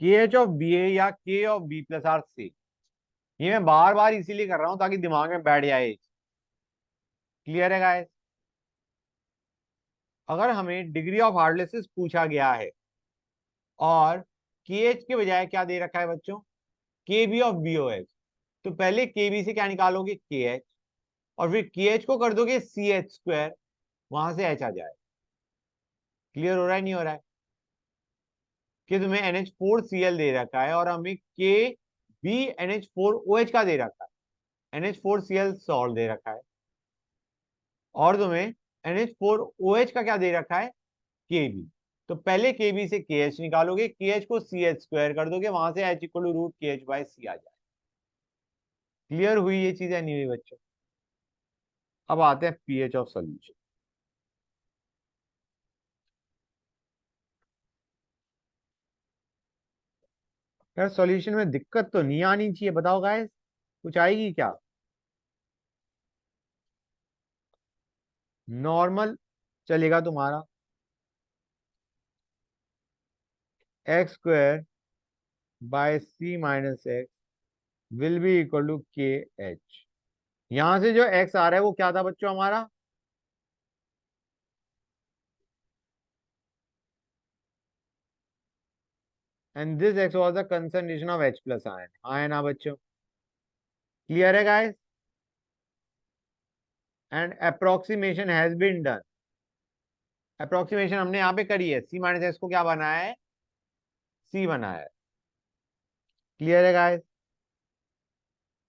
KH of BA या K ऑफ B प्लस आर C, ये मैं बार बार इसीलिए कर रहा हूं ताकि दिमाग में बैठ जाए। क्लियर है गाइस? अगर हमें डिग्री ऑफ हार्डनेस पूछा गया है और KH के बजाय क्या दे रखा है बच्चों, KB ऑफ BOH, तो पहले KB से क्या निकालोगे, KH, और फिर KH को कर दोगे CH स्क्वायर, वहां से H आ जाए। क्लियर हो रहा है नहीं हो रहा है? कि तुम्हें NH4Cl दे रखा है और हमें KBNH4OH का दे रखा है, NH4Cl सॉल्ट दे रखा है, और तुम्हें NH4OH का क्या दे रखा है, KB। तो पहले KB से KH निकालोगे, KH को CH स्क्वायर कर दोगे, वहां से H equal to root KH by C आ जाए। क्लियर हुई ये चीजें नहीं हुई बच्चों? अब आते हैं pH ऑफ सोल्यूशन। यार सॉल्यूशन में दिक्कत तो नहीं आनी चाहिए, बताओ गाइस, कुछ आएगी क्या? नॉर्मल चलेगा तुम्हारा, x square by C minus x will be equal to KH। यहां से जो x आ रहा है वो क्या था बच्चों हमारा, and this x was the concentration of H plus ion. हाँ है ना बच्चों? क्लियर है guys? And approximation has been done. Approximation हमने यहाँ पे करी है, C माइनस एक्स को क्या बनाया है, C बनाया है। क्लियर है गाइस?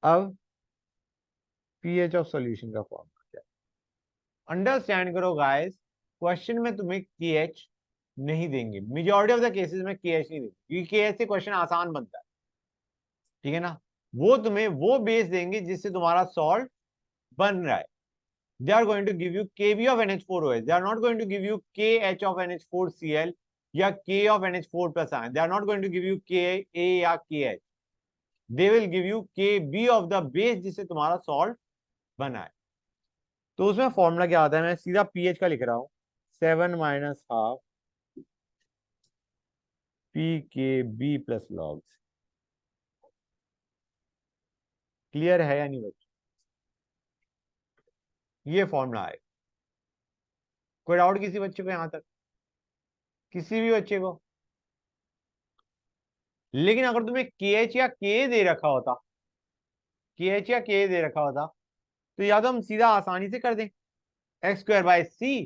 अब pH ऑफ सॉल्यूशन का फॉर्मूला क्या है, अंडरस्टैंड करो गाइस। क्वेश्चन में तुम्हें KH नहीं देंगे, मेजॉरिटी ऑफ द केसेस में के एच नहीं देंगे, क्योंकि के एच से क्वेश्चन आसान बनता है, ठीक है ना। वो तुम्हें वो बेस देंगे जिससे तुम्हारा सॉल्ट बन रहा है। They are going to give you Kb of NH4OH. They are not going to give you KH of NH4Cl या K of NH4 plus ion. They are not going to give you Ka या KH. They will give you Kb of the base जिससे तुम्हारा salt बना है। तो उसमें formula क्या आता है, मैं सीधा पीएच का लिख रहा हूं, 7 minus half P K B plus logs. Clear है या नहीं बच्चों? ये फॉर्मूला है। कोई डाउट किसी बच्चे को यहां तक, किसी भी बच्चे को? लेकिन अगर तुम्हें के एच या के दे रखा होता, के एच या के दे रखा होता, तो या तो हम सीधा आसानी से कर दें, x square by C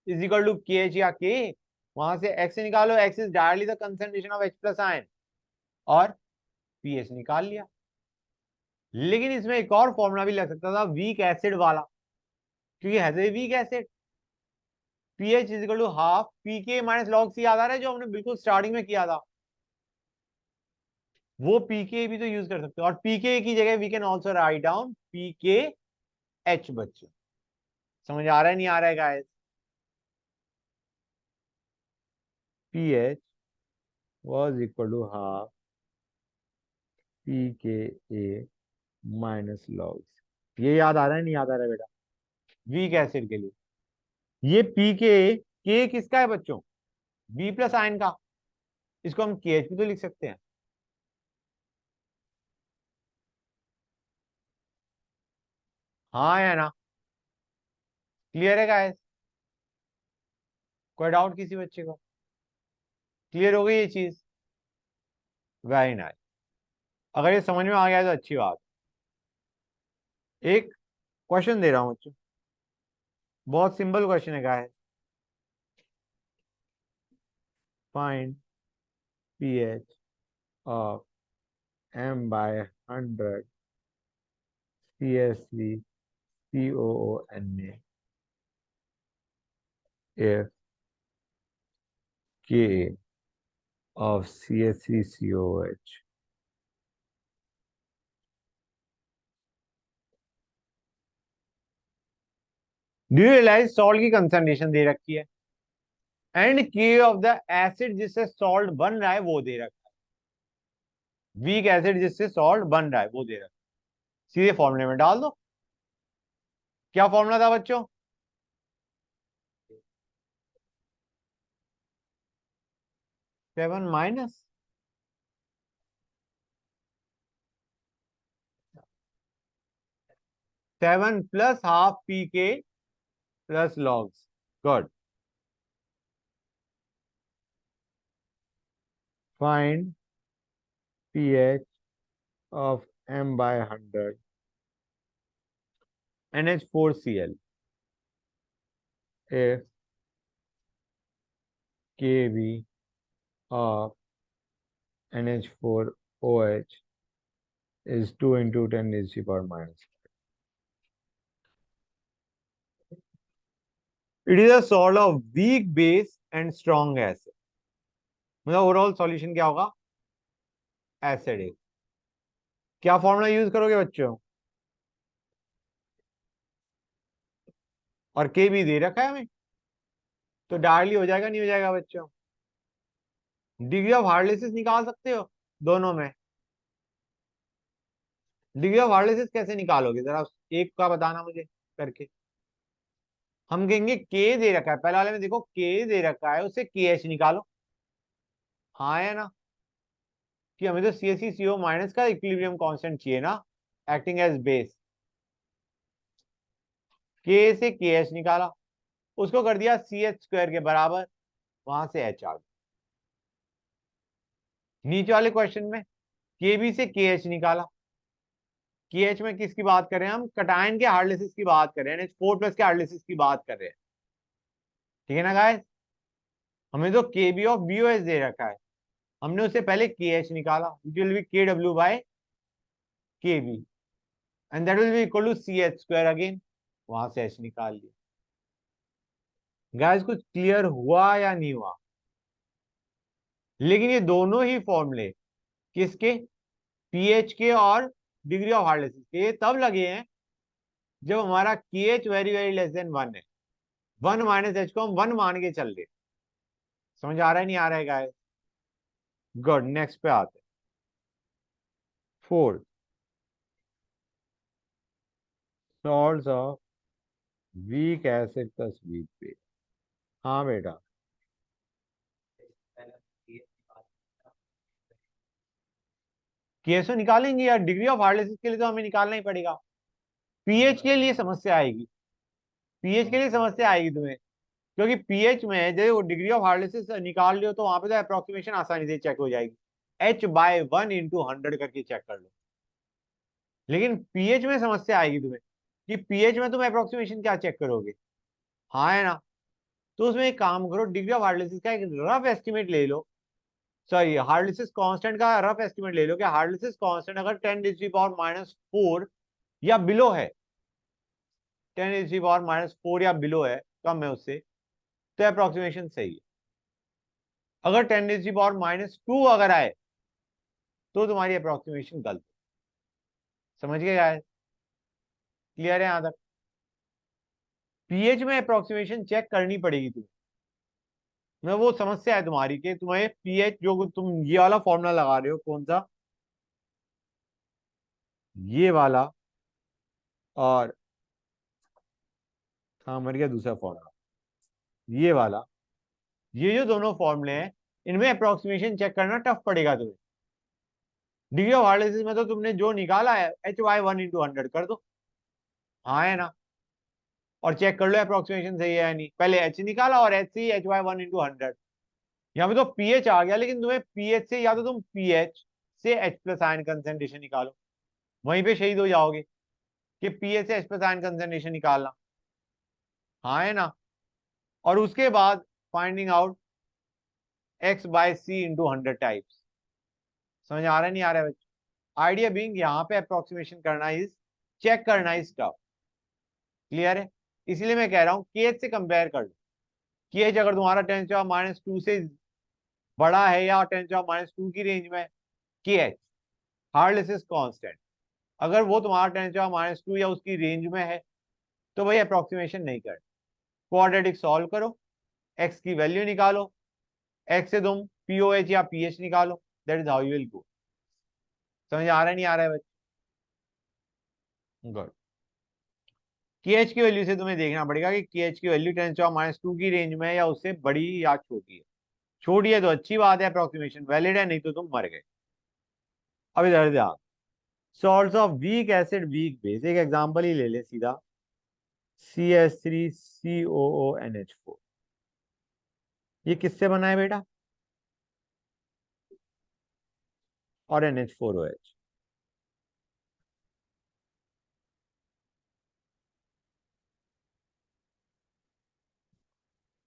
is equal to K H या के, वहां से एक्स निकालो, x is directly the concentration of H plus ion, और पीएच निकाल लिया। लेकिन इसमें एक और फॉर्मूला भी लग सकता था, वीक एसिड वाला, क्योंकि है weak acid. PH is equal to half P K minus log C, याद आ रहा है जो हमने बिल्कुल स्टार्टिंग में किया था, वो पीके भी तो यूज कर सकते हो। और पीके की जगह we can also write down pK H. बच्चों समझ आ रहा है नहीं आ रहा है guys? PH was equal to half pKa minus logs. ये याद आ रहा है नहीं याद आ रहा है बेटा? वीक एसिड के लिए ये के किसका है बच्चों? बी प्लस आयन का। इसको हम के एच भी तो लिख सकते हैं। हाँ या ना? क्लियर है गाइस? कोई डाउट किसी बच्चे को? क्लियर हो गई ये चीज? Very nice. अगर ये समझ में आ गया तो अच्छी बात। एक क्वेश्चन दे रहा हूं बच्चों, बहुत सिंपल क्वेश्चन है guys. Find pH of m by 100 CH3 COONA if Ka of CH3COOH। Do you realise salt की कंसंट्रेशन दे रखी है, and K of the acid जिससे सॉल्ट बन रहा है वो दे रखा है, वीक एसिड जिससे सॉल्ट बन रहा है वो दे रखा है। सीधे फॉर्मूले में डाल दो। क्या फॉर्मूला था बच्चों? 7 minus 7 plus half P K plus logs. Good. Find pH of m by 100 NH4Cl if Kb of NH4OH is 2 into 10 raised to the power minus. It is a sort of weak base and strong acid. मतलब overall solution क्या होगा? Acidic. क्या formula use करोगे बच्चों? और के भी दे रखा है हमें, तो डायरेक्टली हो जाएगा नहीं हो जाएगा बच्चों? डिग्री ऑफ हार्डनेसेस निकाल सकते हो दोनों में। डिग्री ऑफ हार्डनेसेस कैसे निकालोगे जरा एक का बताना मुझे करके। हम कहेंगे के दे रखा है, पहले वाले में देखो के दे रखा है, उससे के एच निकालो। हाँ है ना? कि हमें तो CaCO माइनस का इक्विलिब्रियम कांस्टेंट चाहिए ना, एक्टिंग एज बेस। के से के एच निकाला, उसको कर दिया CH स्क्वायर के बराबर, वहां से एच आ गया। नीचे वाले क्वेश्चन में के बी से के एच निकाला। के एच में किसकी बात कर रहे हैं हम? कटायन के हार्डनेसेस की बात कर रहे हैं, NH4 प्लस के हार्डनेसेस की बात कर रहे हैं, ठीक है ना गाइस? हमें तो के बी ऑफ BOH दे रखा है, हमने उससे पहले के एच निकाला, which will be KW by KB, and that will be equal to CH square again, वहां से एच निकाल लिया। गाइस कुछ क्लियर हुआ या नहीं हुआ? लेकिन ये दोनों ही फॉर्मूले किसके, पीएच के और डिग्री ऑफ हार्डनेस के, ये तब लगे हैं जब हमारा KH very very less than 1 है। 1 माइनस एच को हम 1 मान के चल रहे। समझ आ रहा है नहीं आ रहा है गाइस? गुड, नेक्स्ट पे आते हैं। 4 salts of weak acid plus weak base. हाँ बेटा, केएसओ निकालेंगे यार, डिग्री ऑफ हार्डनेस के लिए तो हमें निकालना ही पड़ेगा। पीएच के लिए समस्या आएगी, पीएच के लिए समस्या आएगी तुम्हें, क्योंकि पीएच में जो डिग्री ऑफ हार्डनेस निकाल लियो तो वहां पे तो अप्रोक्सीमेशन आसानी से चेक हो जाएगी। H/1 × 100 करके चेक कर लो। लेकिन पीएच में समस्या आएगी तुम्हें कि पीएच में तुम अप्रोक्सीमेशन क्या चेक करोगे। हाँ है ना? तो उसमें एक काम करो, डिग्री ऑफ हार्डनेस का एक रफ एस्टिमेट ले लो। सॉरी, हार्डनेस कांस्टेंट का रफ एस्टिमेट ले लो कि हार्डनेस कांस्टेंट अगर 10⁻⁻⁴ या बिलो है, 10⁻⁻⁴ या बिलो है, कम है उससे, तो अप्रोक्सीमेशन सही है। अगर 10⁻⁻² अगर आए तो तुम्हारी अप्रोक्सीमेशन गलत। समझ गए गाइस? क्लियर है यहां तक? पीएच में अप्रोक्सीमेशन चेक करनी पड़ेगी तुम्हें। मैं वो समस्या है तुम्हारी कि तुम्हें पीएच, जो तुम ये वाला फॉर्मूला लगा रहे हो, कौन सा, ये वाला, और हाँ मर गया दूसरा फॉर्मूला, ये वाला, ये जो दोनों फॉर्मूले हैं, इनमें अप्रोक्सीमेशन चेक करना टफ पड़ेगा तुम्हें। डिग्री ऑफ हार्डनेस में तो तुमने जो निकाला है Hy1 × 100 कर दो। हाँ है ना? और चेक कर लो अप्रोक्सीमेशन सही है या नहीं। पहले H निकाला और H से Hy1 × 100। यहाँ पे तो पीएच आ गया, लेकिन तुम्हें पीएच से, या तो तुम पीएच से H+ आयन कंसेंट्रेशन निकालो, वहीं पे शहीद हो जाओगे कि पीएच से H+ आयन कंसेंट्रेशन निकालना। हाँ है ना? और उसके बाद फाइंडिंग आउट X/C × 100 टाइप्स। समझ आ रहा है नहीं आ रहा है बच्चों? आइडिया बीइंग यहाँ पे अप्रोक्सीमेशन करना इज, चेक करना इज टफ। क्लियर है? इसलिए मैं कह रहा हूँ केएच से कंपेयर कर लो। केएच अगर तुम्हारा 10⁻² से बड़ा है या 10⁻² की रेंज में, केएच हार्डनेस कांस्टेंट, अगर वो तुम्हारा 10⁻² या उसकी रेंज में है, तो भाई अप्रोक्सीमेशन नहीं कर, क्वाड्रेटिक सॉल्व करो, एक्स की वैल्यू निकालो, एक्स से तुम पीओएच या पीएच निकालो। That is how you will go. समझ आ रहा है नहीं आ रहा है बच्चे? गुड। केएच की वैल्यू से तुम्हें देखना पड़ेगा कि केएच की वैल्यू 10⁻² की रेंज में है या उससे बड़ी या छोटी है। छोटी है तो अच्छी बात है, अप्रोक्सीमेशन वैलिड है, नहीं तो तुम मर गए। अब इधर ध्यान, salts of weak acid weak base, एक एग्जांपल ही ले ले सीधा, CH3COONH4। ये किससे बना है बेटा? और NH4OH।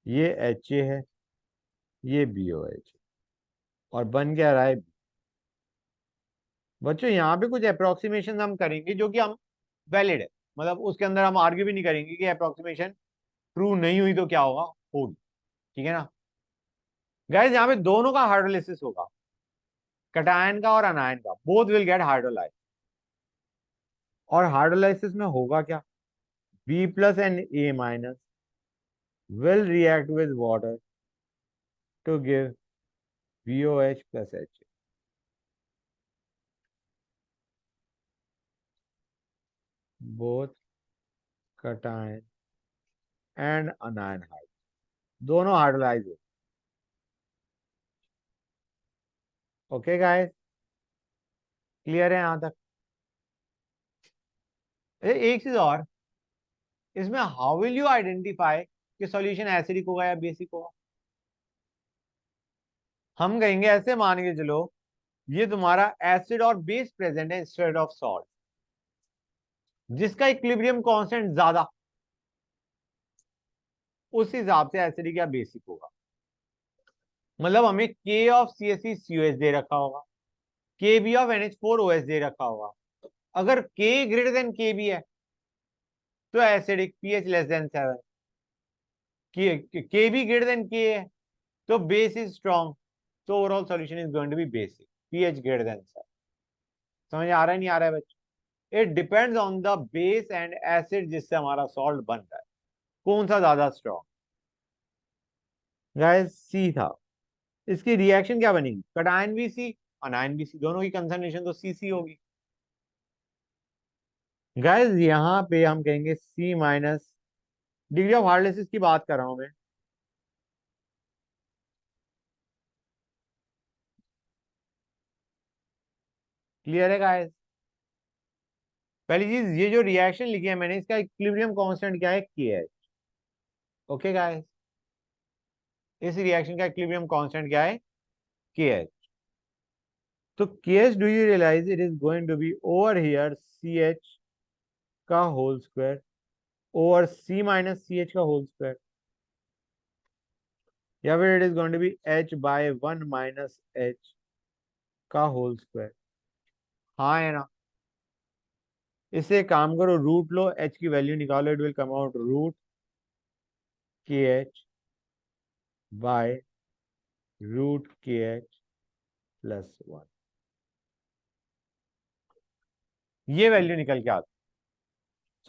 ये HA है, ये BOH, और बन क्या रहा है? बच्चों यहाँ पे कुछ अप्रोक्सीमेशन हम करेंगे जो कि हम वैलिड है, मतलब उसके अंदर हम आर्ग्यू भी नहीं करेंगे कि अप्रोक्सीमेशन ट्रू नहीं हुई तो क्या होगा, होगी। ठीक है ना? गाइस यहाँ पे दोनों का हाइड्रोलिसिस होगा, कटायन का और अनायन का, बोथ विल गेट हाइड्रोलाइज। और हाइड्रोलाइसिस में होगा क्या? B+and A- will react with water to give BOH+HA। both cation and anion दोनों हाइड्रोलाइज हो। ओके गाइस, क्लियर है यहां तक? एक चीज और, इसमें हाउ विल यू आइडेंटिफाई कि सॉल्यूशन एसिडिक होगा या बेसिक होगा? हम कहेंगे ऐसे मान के चलो, ये तुम्हारा एसिड और बेस प्रेजेंट है इंस्टेड ऑफ सॉल्ट, जिसका इक्विलिब्रियम कांस्टेंट ज्यादा, उस हिसाब से एसिडिक या बेसिक होगा। मतलब हमें K(CH3COH) दे रखा होगा, Kb(NH4OH) दे रखा होगा। अगर K ग्रेटर देन Kb है तो acidic, pH less than 7। Kb greater than K है तो base is strong, so overall solution is going to be basic, pH greater than 7. समझ आ रहा है नहीं आ रहा है बच्चों? It depends on the base and acid जिससे हमारा सॉल्ट बन रहा है, कौन सा ज्यादा स्ट्रॉन्ग। गाइस सी था, इसकी रिएक्शन क्या बनेगी, कटायन भी सी अनायन भी सी, दोनों की कंसंट्रेशन तो सी सी होगी। गाइस यहाँ पे हम कहेंगे सी माइनस, डिग्री ऑफ हार्डनेस की बात कर रहा हूं मैं। क्लियर है गाइस? पहली चीज, ये जो रिएक्शन लिखी है मैंने, इसका इक्विलिब्रियम कांस्टेंट क्या है, के एच। ओके गाइस, इस रिएक्शन का इक्विलिब्रियम कांस्टेंट क्या है, के एच। तो K H, do you realise it is going to be over here C H का whole square over C minus C H का whole square, या फिर it is going to be H by 1 minus H का whole square. हाँ है ना? इससे एक काम करो, रूट लो, एच की वैल्यू निकालो, it will come out root के एच बाय रूट के एच प्लस 1। ये वैल्यू निकल के आती,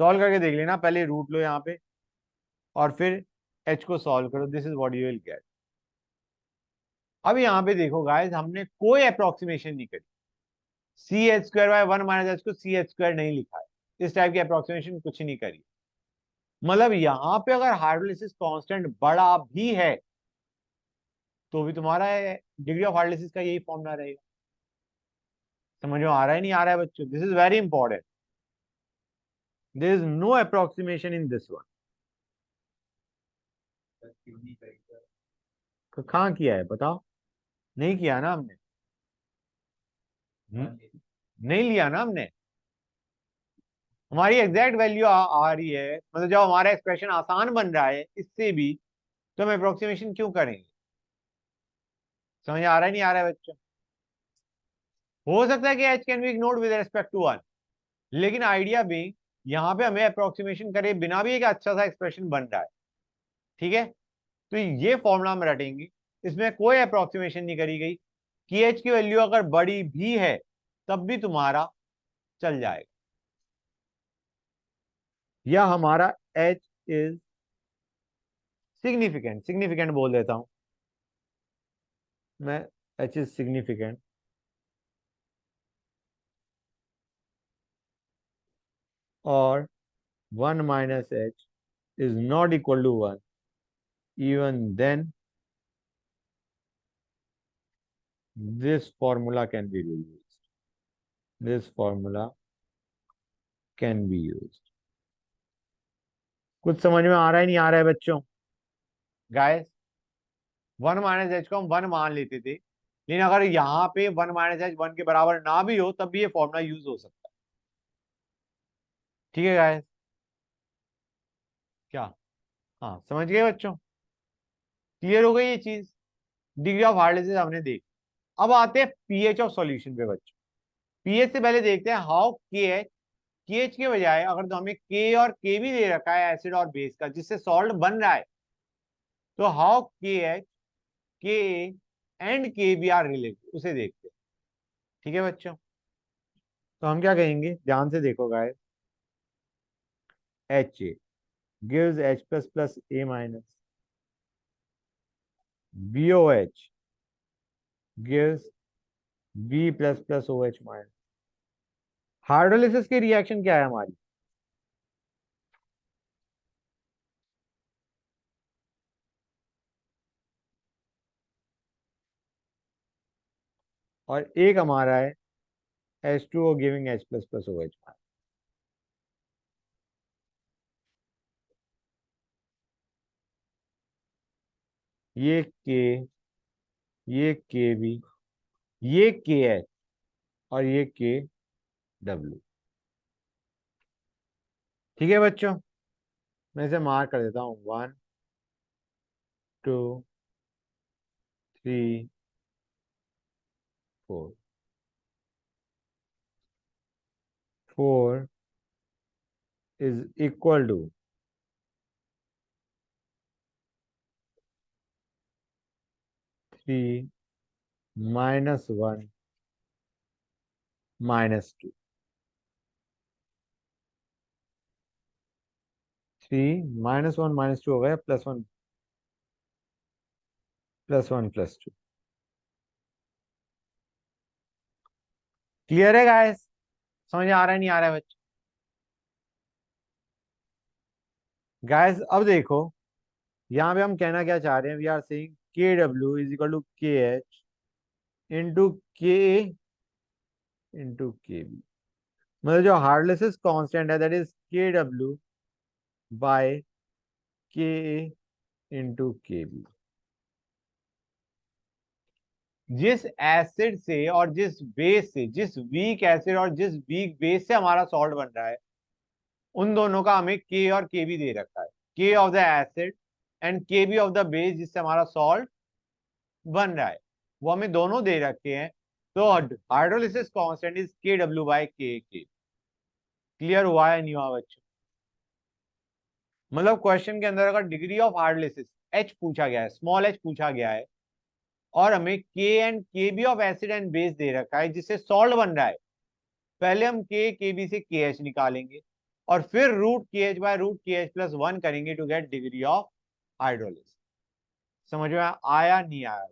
सॉल्व करके देख लेना, पहले रूट लो यहाँ पे और फिर एच को सॉल्व करो, this is what you will gate. अब यहाँ पे देखो गाइस, हमने कोई अप्रोक्सीमेशन नहीं करी, C H square by 1 minus H को सी एच स्क्वायर नहीं लिखा है, इस टाइप की अप्रोक्सीमेशन कुछ नहीं करी। मतलब यहाँ पे अगर हाइड्रोलिसिस कांस्टेंट बड़ा भी है तो भी तुम्हारा डिग्री ऑफ हाइड्रोलिसिस का यही फॉर्मूला रहेगा। समझ में आ रहा है नहीं आ रहा है बच्चों? This is very important, there is no approximation in this one. कहाँ किया है बताओ? नहीं किया ना हमने, नहीं लिया ना हमने। हमारी एग्जैक्ट वैल्यू आ रही है, मतलब जब हमारा एक्सप्रेशन आसान बन रहा है इससे भी, तो हम अप्रोक्सीमेशन क्यों करेंगे? समझ आ रहा है नहीं आ रहा है बच्चों? हो सकता है कि H can be ignored with respect to 1, लेकिन आइडिया भी यहाँ पे हमें अप्रोक्सीमेशन करे बिना भी एक अच्छा सा एक्सप्रेशन बन रहा है। ठीक है, तो ये फॉर्मूला हम रटेंगे, इसमें कोई अप्रोक्सीमेशन नहीं करी गई, कि एच की वैल्यू अगर बड़ी भी है तब भी तुम्हारा चल जाएगा, या हमारा एच इज सिग्निफिकेंट, सिग्निफिकेंट बोल देता हूं मैं, एच इज सिग्निफिकेंट, और 1 minus H is not equal to 1, even then this formula can be used, this formula can be used। कुछ समझ में आ रहा है नहीं आ रहा है बच्चों? गाइस 1 माइनस एच को हम 1 मान लेते थे, लेकिन अगर यहाँ पे 1 माइनस एच 1 के बराबर ना भी हो तब भी ये फॉर्मूला यूज हो सकता है। ठीक है गाइस, क्या? हाँ समझ गए बच्चों? क्लियर हो गई ये चीज? डिग्री ऑफ हार्डनेस हमने देख, अब आते हैं पीएच ऑफ सॉल्यूशन पे बच्चों। पीएच से पहले देखते हैं हाउ के एच, के एच के बजाय अगर तो हमें के और के भी दे रखा है एसिड और बेस का जिससे सॉल्ट बन रहा है, तो हाउ के एच, के and K B are related, उसे देखते हैं। ठीक है बच्चों, तो हम क्या कहेंगे, ध्यान से देखो guys, H A gives H plus plus A minus, B O H gives B plus plus O H minus. Hydrolysis की रिएक्शन क्या है हमारी, और एक हमारा है H2O giving H plus plus O H minus. ये के, ये के बी, ये के एच और ये के डब्ल्यू। ठीक है बच्चों, मैं इसे मार्क कर देता हूं, 1 2 3 4, 4 is equal to 3 -1 -2 3 -1 -2 हो गया, +1 +1 +2। क्लियर है गाइस? समझ आ रहा है नहीं आ रहा है बच्चे? गाइस अब देखो, यहां पे हम कहना क्या चाह रहे हैं, वी आर सेइंग के W is equal to K H into के इंटू के बी। मतलब जो हार्डलेसेस कांस्टेंट है दैट इज के डब्ल्यू बाय के इंटू के बी। जिस एसिड से और जिस बेस से, जिस वीक एसिड और जिस वीक बेस से हमारा सॉल्ट बन रहा है, उन दोनों का हमें के और के बी दे रखा है। के of the acid and K B of the base जिससे हमारा सॉल्ट बन रहा है, वो हमें दोनों दे रखे हैं। तो हाइड्रोलिसिस कांस्टेंट इज के डब्ल्यू बाय के। क्लियर हुआ है नहीं हुआ बच्चों? मतलब क्वेश्चन के अंदर अगर डिग्री ऑफ हाइड्रोलिसिस एच पूछा गया है, स्मॉल एच पूछा गया है, और हमें K and K B of acid and base दे रखा है जिससे सॉल्ट बन रहा है, पहले हम के बी से के एच निकालेंगे और फिर रूट के एच बाय रूट के एच प्लस 1 करेंगे to get degree of hydrolysis. समझ में आया नहीं आया?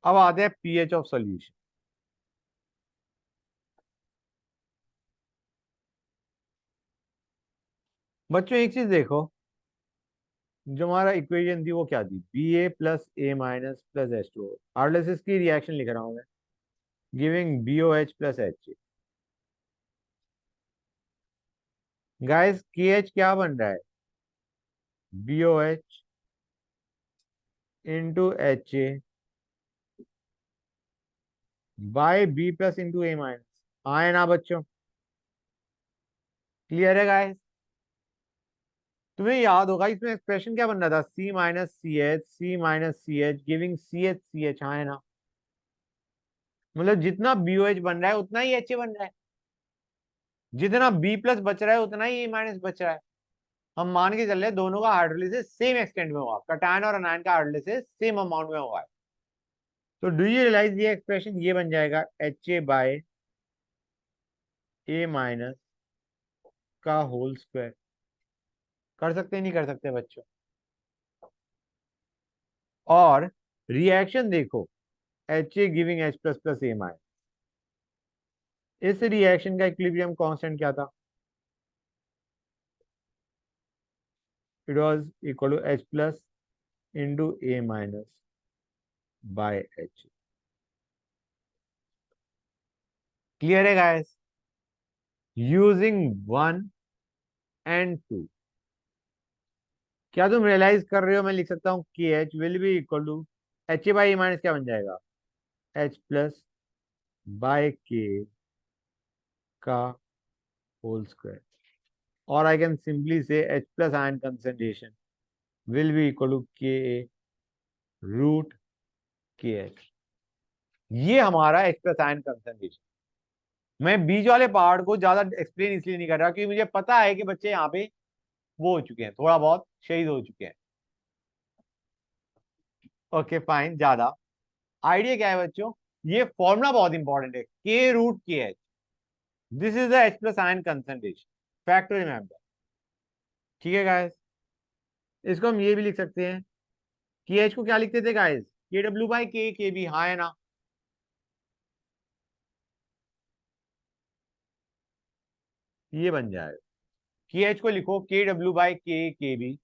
अब आते हैं पीएच ऑफ सॉल्यूशन। बच्चों एक चीज देखो, जो हमारा इक्वेशन थी वो क्या थी, B A plus A minus plus H two. Hydrolysis की रिएक्शन लिख रहा हूं मैं, giving B O H plus H A. Guys K H क्या बन रहा है, B O H into H A by B plus into A minus. आए ना बच्चों? क्लियर है गाइस? तुम्हें याद होगा इसमें एक्सप्रेशन क्या बन रहा था, C minus C H giving C H. हाँ है ना? मतलब जितना बी ओ एच बन रहा है उतना ही एच ए बन रहा है, जितना बी प्लस बच रहा है उतना ही ए माइनस बच रहा है। हम मान के चल रहे हैं दोनों का हाइड्रोलिसिस सेम एक्सटेंट में हुआ, कटायन और अनायन का हाइड्रोलिसिस सेम अमाउंट में हुआ है। तो डू यू रियलाइज ये एक्सप्रेशन ये बन जाएगा H A by A minus का होल स्क्वायर। कर सकते नहीं कर सकते बच्चों? और रिएक्शन देखो, H A giving H plus plus A minus. इस रिएक्शन का इक्विलिब्रियम कांस्टेंट क्या था, it was equal to H plus into A minus by H. Clear है गाइस? यूजिंग 1 एंड 2, क्या तुम रियलाइज कर रहे हो? मैं लिख सकता हूँ K H will be equal to H A by A minus क्या बन जाएगा, एच प्लस बाय के का होल स्क्वायर। और I can simply say H plus ion concentration will be equal to K A root के H. ये हमारा H plus ion concentration. मैं बीच वाले पार्ट को ज्यादा एक्सप्लेन इसलिए नहीं कर रहा क्योंकि मुझे पता है कि बच्चे यहाँ पे वो हो चुके हैं, थोड़ा बहुत शहीद हो चुके हैं। ओके फाइन, ज्यादा आइडिया क्या है बच्चों, ये फॉर्मूला बहुत इंपॉर्टेंट है, के रूट के H. This is the H plus ion concentration, fact to remember. ठीक है गाइस? इसको हम ये भी लिख सकते हैं, के एच को क्या लिखते थे गाइस, के डब्ल्यू बाई के बी। हाँ है ना? ये बन जाएगा, के एच को लिखो K W by K B.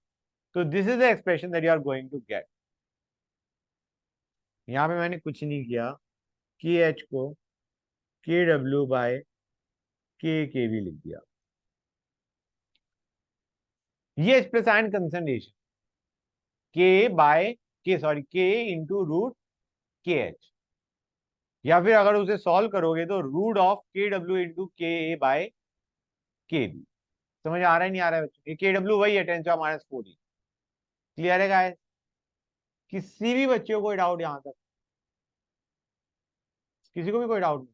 तो this is the expression that you are going to get. यहाँ पे मैंने कुछ नहीं किया, के एच को के डब्ल्यू बाय के बी लिख दिया। ये एच प्लस आयन कंसंट्रेशन के बाय के, सॉरी के इंटू रूट के एच, या फिर अगर उसे सॉल्व करोगे तो रूट ऑफ के डब्ल्यू इंटू के ए बाय के बी। समझ आ रहा है नहीं आ रहा है बच्चों? ये के डब्ल्यू वही है 10⁻⁴। क्लियर है गाइस? किसी भी बच्चे को कोई डाउट यहां तक? किसी को भी कोई डाउट नहीं?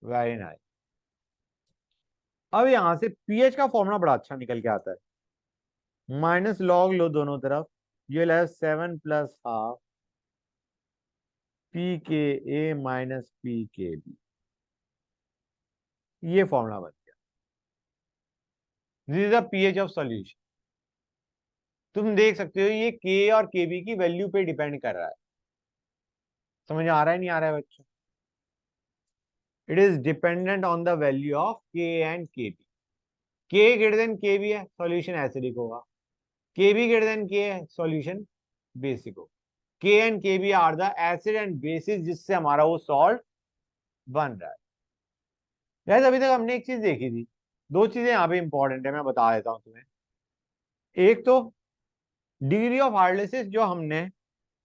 Very nice. अब यहां से पीएच का फॉर्मूला बड़ा अच्छा निकल के आता है, माइनस लॉग लो दोनों तरफ, ये 7 प्लस हाफ पी के ए माइनस पी के बी, ये फॉर्मूला बन गया। This is the pH of solution. तुम देख सकते हो ये के और के बी की वैल्यू पे डिपेंड कर रहा है। समझ आ रहा है नहीं आ रहा है बच्चों? It is dependent on the value of के एंड के बी। के ग्रेटर देन के बी है, सॉल्यूशन एसिडिक होगा। के बी ग्रेटर देन के है, सॉल्यूशन बेसिक होगा। K and K B are the acid and bases जिससे हमारा वो सॉल्ट बन रहा है। गैस अभी तक हमने एक चीज देखी थी, दो चीजें यहाँ पे इंपॉर्टेंट है, मैं बता देता हूँ तुम्हें। एक तो डिग्री ऑफ हार्डनेस जो हमने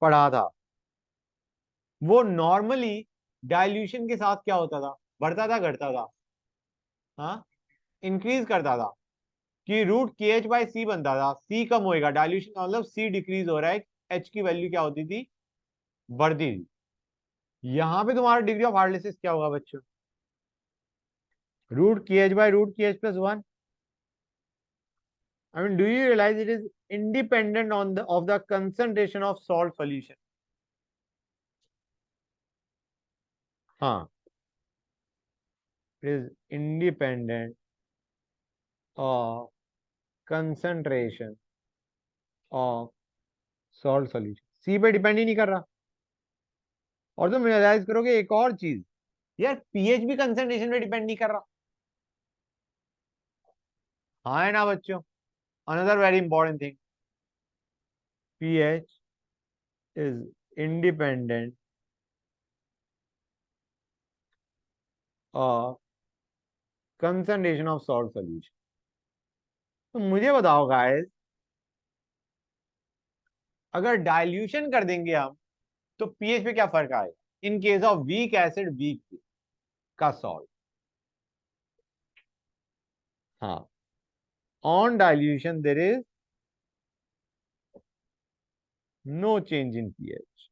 पढ़ा था, वो नॉर्मली डाइल्यूशन के साथ क्या होता था, बढ़ता था घटता था? हाँ, इंक्रीज करता था। कि रूट के एच बाई सी बनता था, सी कम होएगा, डाइल्यूशन का मतलब सी डिक्रीज हो रहा है, एच की वैल्यू क्या होती थी, बढ़ती थी। यहाँ पे तुम्हारा डिग्री ऑफ हार्डनेस क्या होगा बच्चों? रूट के एच बाई रूट के H plus one. I mean, do you realize it is independent on the of the concentration of salt solution? हाँ, it is independent of concentration of salt solution. सी पे depend ही नहीं कर रहा। और तुम realise करोगे एक और चीज, यार पीएच भी कंसंट्रेशन पे डिपेंड नहीं कर रहा। हाँ है ना बच्चों? Another very important thing, pH is independent of concentration of salt solution. तो मुझे बताओ गाइस, अगर डाइल्यूशन कर देंगे हम तो पीएच पे क्या फर्क आएगा in case of weak acid weak का सॉल्ट? हाँ, on dilution there is no change in pH.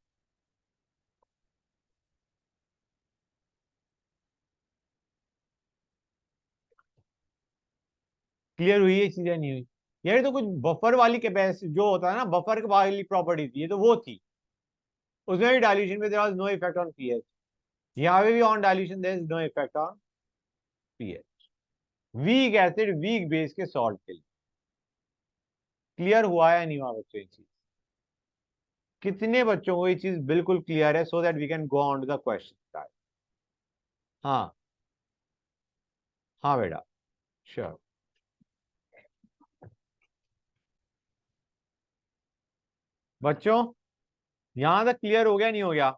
Clear हुई ये चीजें नहीं हुई? यार तो कुछ बफर वाली कैपेसिटी जो होता है ना, बफर वाली प्रॉपर्टी थी, ये तो वो थी, उसमें भी डाइल्यूशन में there was no effect on pH. यहाँ पे भी on dilution there is no effect on pH, weak acid weak base के सॉल्ट के लिए। क्लियर हुआ या नहीं हुआ बच्चों ये चीज? कितने बच्चों को ये चीज बिल्कुल क्लियर है, so that we can go on to the question? हाँ, हाँ बेटा, श्योर। बच्चों यहां तक क्लियर हो गया नहीं हो गया?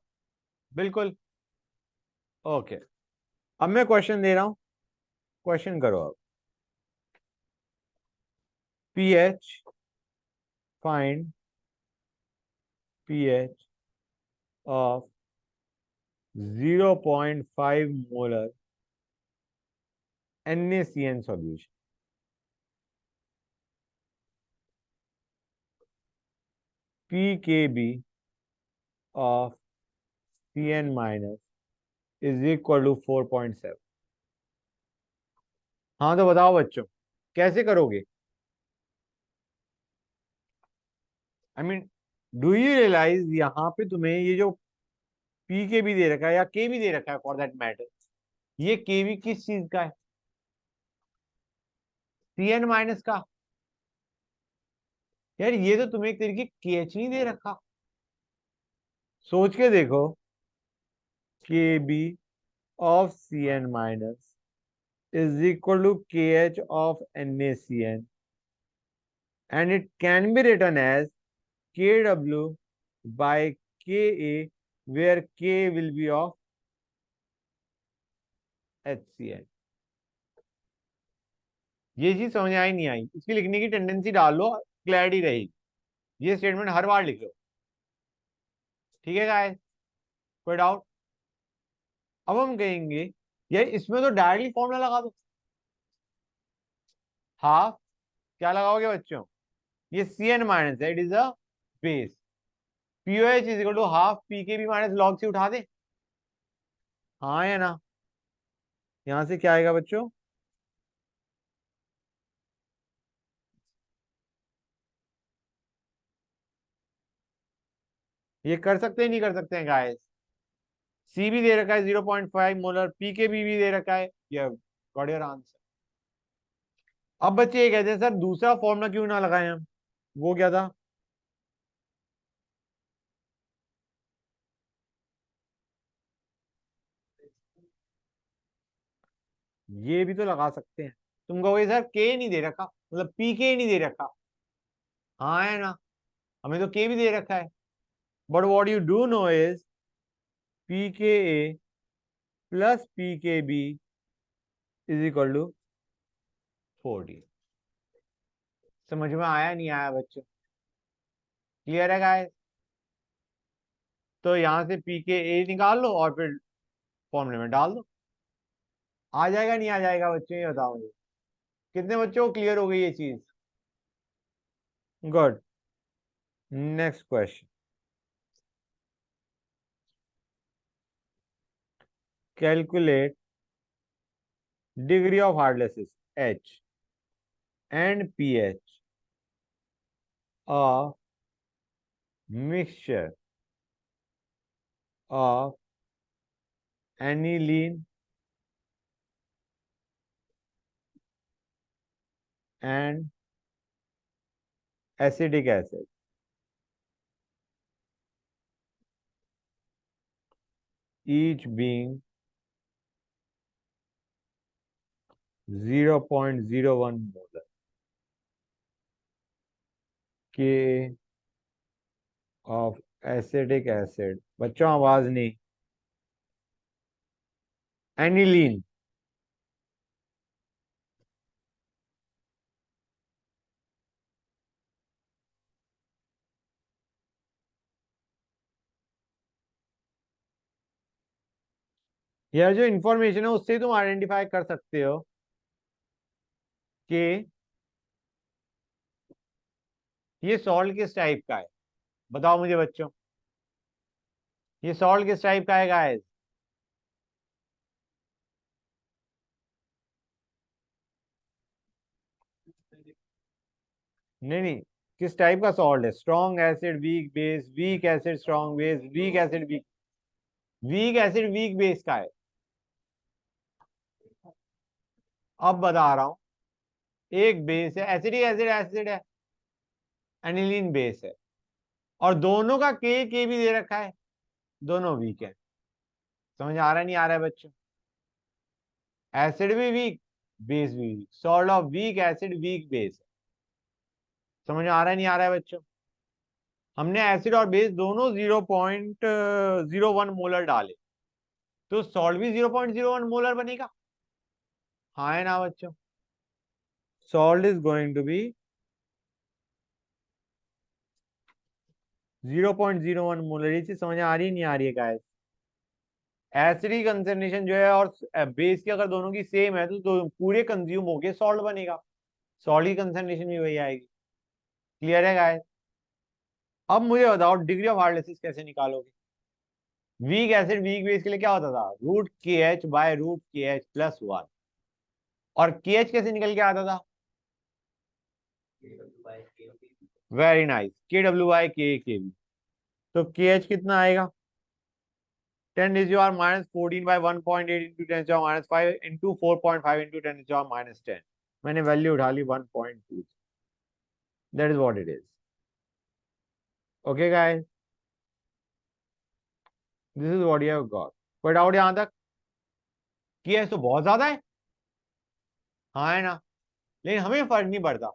बिल्कुल ओके। अब मैं क्वेश्चन दे रहा हूं, क्वेश्चन करो अब। PH, find pH of 0.5 molar NaCN solution. pKb of CN minus is equal to 4.7। हाँ तो बताओ बच्चों, कैसे करोगे? I mean, do you realise यहाँ पे तुम्हें ये जो पी के भी दे रखा है या के भी दे रखा है फॉर दैट मैटर, ये के भी किस चीज का है? CN माइनस का। यार ये तो तुम्हें एक तरीके के एच नहीं दे रखा। सोच के देखो, K B of CN minus is equal to KH of NaCN, and it can be written as Kw by Ka, where K will be of HCN। ये चीज समझ आई नहीं आई, इसकी लिखने की टेंडेंसी डाल लो, क्लैरिटी रहेगी। ये स्टेटमेंट हर बार लिख लो, ठीक है गाइस? कोई डाउट? अब हम कहेंगे यार इसमें तो डायरेक्टली फॉर्मूला लगा दो। हाफ, क्या लगाओगे बच्चों? ये CN माइनस है, it is a base. POH is equal to half PKB minus log C उठा दे। हाँ या ना? यहां से क्या आएगा बच्चों? ये कर सकते हैं नहीं कर सकते हैं गाइस? सी भी दे रखा है 0.5 मोलर, पीकेबी भी दे रखा है, ये गॉट योर आंसर। अब बच्चे ये कहते हैं सर दूसरा फॉर्मूला क्यों ना लगाएं हम, वो क्या था? ये भी तो लगा सकते हैं। तुम कहोगे सर के नहीं दे रखा, मतलब पीके नहीं दे रखा। हाँ है ना, हमें तो के भी दे रखा है, but what you do know is pK A plus pK B is equal to 40। समझ में आया नहीं आया बच्चों? क्लियर है गाइस? तो यहां से पीके ए निकाल लो और फिर फॉर्मूले में डाल दो, आ जाएगा नहीं आ जाएगा बच्चों, ये बताओ मुझे। कितने बच्चों को क्लियर हो गई ये चीज? Good. Next question, calculate degree of hardness H and pH of mixture of aniline and acetic acid, each being 0.01 molar K of acetic acid। बच्चों आवाज नहीं, एनिलीन। यह जो इंफॉर्मेशन है उससे तुम आइडेंटिफाई कर सकते हो कि ये सॉल्ट किस टाइप का है। बताओ मुझे बच्चों, ये सॉल्ट किस टाइप का है गाइस? नहीं नहीं, किस टाइप का सॉल्ट है? Strong acid weak base, weak acid strong base, week acid week, week acid weak base का है। अब बता रहा हूं, एक बेस है एसिडिक एसिड, एसिड है, एनिलीन बेस है, और दोनों का के भी दे रखा है, दोनों वीक है। समझ आ रहा नहीं आ रहा है बच्चों? एसिड भी वीक, बेस भी weak, salt of weak acid weak base. समझ आ रहा है नहीं आ रहा है बच्चों? हमने एसिड और बेस दोनों 0.01 मोलर डाले, तो सॉल्ट भी 0.01 मोलर बनेगा। हाँ है ना बच्चों? Salt is going to be 0.01 molar. ये चीज समझ आ रही नहीं आ रही है गाइस? एसिड की कंसंट्रेशन जो है और बेस की अगर दोनों की सेम है तो पूरे कंज्यूम होके सॉल्ट बनेगा, सॉल्ट की कंसंट्रेशन भी वही आएगी। क्लियर है गाइस? अब मुझे बताओ डिग्री ऑफ हार्डनेस कैसे निकालोगे? वीक एसिड वीक बेस के लिए क्या होता था? रूट के एच बाय रूट के एच प्लस वन। और के एच कैसे निकल के आता था? वेरी नाइस, के डब्ल्यू बाई के बी। तो के एच कितना आएगा? 10⁻⁻14/1.8 इंटू 10⁻⁵ इंटू 4.5 इंटू 10⁻⁻10। मैंने वैल्यू उठा ली 1.2। That is what it is. Okay guys, this is what you have got. कोई डाउट यहां तक? के एच तो बहुत ज्यादा है, हाँ है ना, लेकिन हमें फर्क नहीं पड़ता,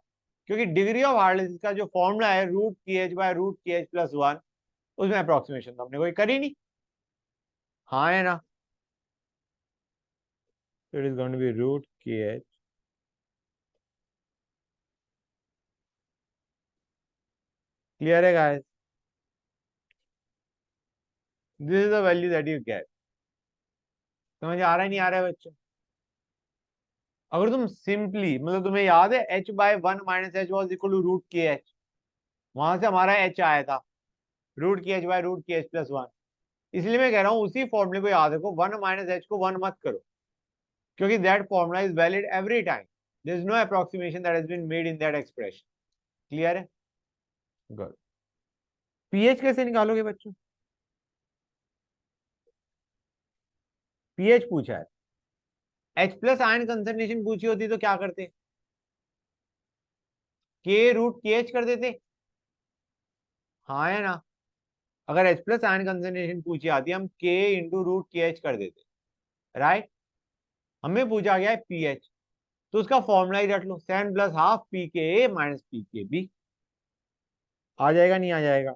क्योंकि डिग्री ऑफ हार्डनेस का जो फॉर्मूला है रूट के एच बाय रूट के एच प्लस वन, उसमें अप्रोक्सीमेशन तो हमने कोई करी नहीं। हाँ है ना, it is going to be root के एच। क्लियर है guys? This is the value that you get. समझ आ रहा है नहीं आ रहा है बच्चों? अगर तुम सिंपली, मतलब तुम्हें याद है h by one minus H was equal to root के एच, वहां से हमारा h आया था रूट के एच बाय रूट के एच प्लस वन। इसलिए मैं कह रहा हूं उसी फॉर्मूले को याद रखो, वन माइनस एच को वन मत करो, क्योंकि that formula is valid every time. There is no approximation that has been made in that expression. Clear है? गुड। पीएच कैसे निकालोगे बच्चों? पीएच पूछा है, H प्लस आयन कंसंट्रेशन पूछी होती तो क्या करते, के रूट के एच कर देते, हाँ है ना। अगर H प्लस आयन कंसंट्रेशन पूछी आती हम के इंटू रूट के एच कर देते, राइट। हमें पूछा गया है पीएच, तो उसका फॉर्मूला ही रट लो, 7 + ½ पी के ए माइनस पी के बी। आ जाएगा नहीं आ जाएगा,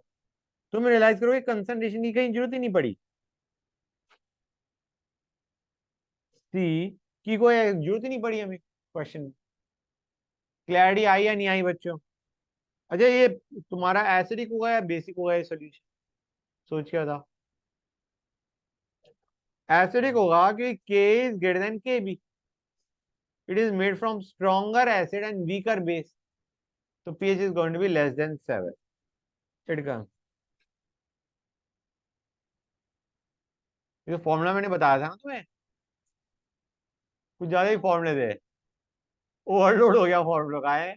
तुम रियलाइज करोगे कंसंट्रेशन की कहीं जरूरत ही नहीं पड़ी, सी की कोई जरूरत ही नहीं पड़ी हमें क्वेश्चन में। क्लैरिटी आई या नहीं आई बच्चों? अच्छा ये तुम्हारा एसिडिक होगा या बेसिक होगा ये सोल्यूशन, सोच क्या था? एसिडिक होगा कि K is greater than K B, it is made from stronger acid and weaker base, तो pH is going to be less than 7। It का ये फॉर्मूला मैंने बताया था ना तुम्हें, कुछ ज्यादा ही फॉर्मूले थे, ओवरलोड हो गया फॉर्मूला का है।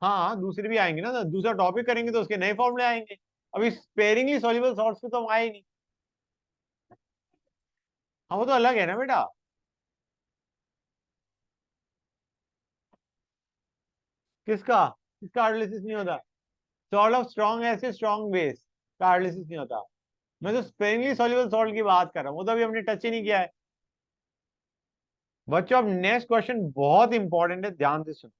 हाँ दूसरे भी आएंगे ना, तो दूसरा टॉपिक करेंगे तो उसके नए फॉर्मूले आएंगे, अभी स्पेयरिंगली सॉल्युबल सॉल्ट्स पे तो हम आए ही नहीं। हाँ वो तो अलग है ना बेटा। किसका किसका हाइड्रोलिसिस नहीं होता? Salt of strong acid strong base का हाइड्रोलिसिस नहीं होता। मैं तो स्पेयरिंगली सॉल्युबल सॉल्ट की बात कर रहा हूँ, वो तो अभी हमने टच ही नहीं किया है। बच्चों अब नेक्स्ट क्वेश्चन बहुत इंपॉर्टेंट है, ध्यान से सुनो।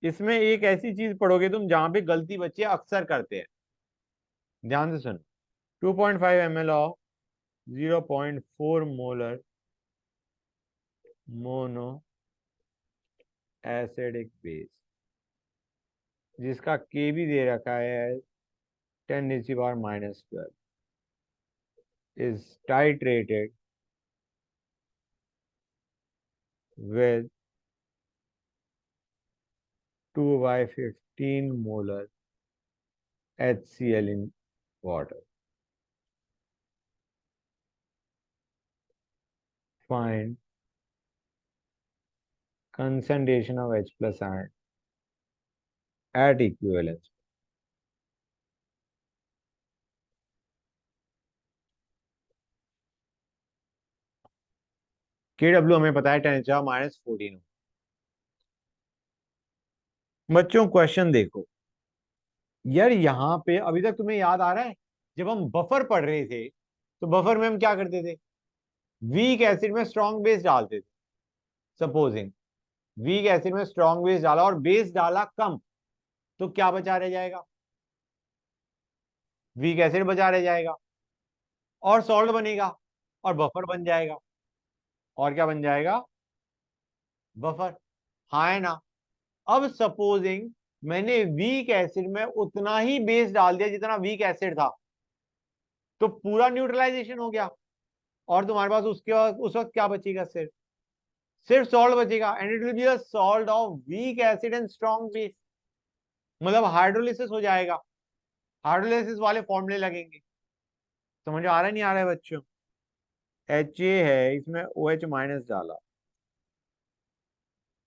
इसमें एक ऐसी चीज पढ़ोगे तुम जहां पे गलती बच्चे अक्सर करते हैं, ध्यान से सुनो। 2.5 ml of 0.4 molar mono acidic base, जिसका के भी दे रखा है 10⁻⁻12, is titrated with 2/15 molar HCl in water. Find concentration of H plus ion at equivalence. KW हमें पता है 10⁻⁻14। बच्चों क्वेश्चन देखो यार, यहाँ पे अभी तक तुम्हें याद आ रहा है जब हम बफर पढ़ रहे थे तो बफर में हम क्या करते थे, वीक एसिड में स्ट्रॉन्ग बेस डालते थे। सपोजिंग वीक एसिड में स्ट्रॉन्ग बेस डाला और बेस डाला कम, तो क्या बचा रह जाएगा, वीक एसिड बचा रह जाएगा और सॉल्ट बनेगा और बफर बन जाएगा। और क्या बन जाएगा, बफर, हाँ है ना। अब सपोजिंग मैंने वीक एसिड में उतना ही बेस डाल दिया जितना वीक एसिड था, तो पूरा न्यूट्रलाइजेशन हो गया और तुम्हारे पास उसके बाद उस वक्त क्या बचेगा, सिर्फ सिर्फ सॉल्ट बचेगा, and it will be a salt of weak acid and strong base, मतलब हाइड्रोलिसिस हो जाएगा, हाइड्रोलिसिस वाले फॉर्मूले लगेंगे। समझ आ रहा है नहीं आ रहा है बच्चों? HA है, इसमें OH माइनस डाला,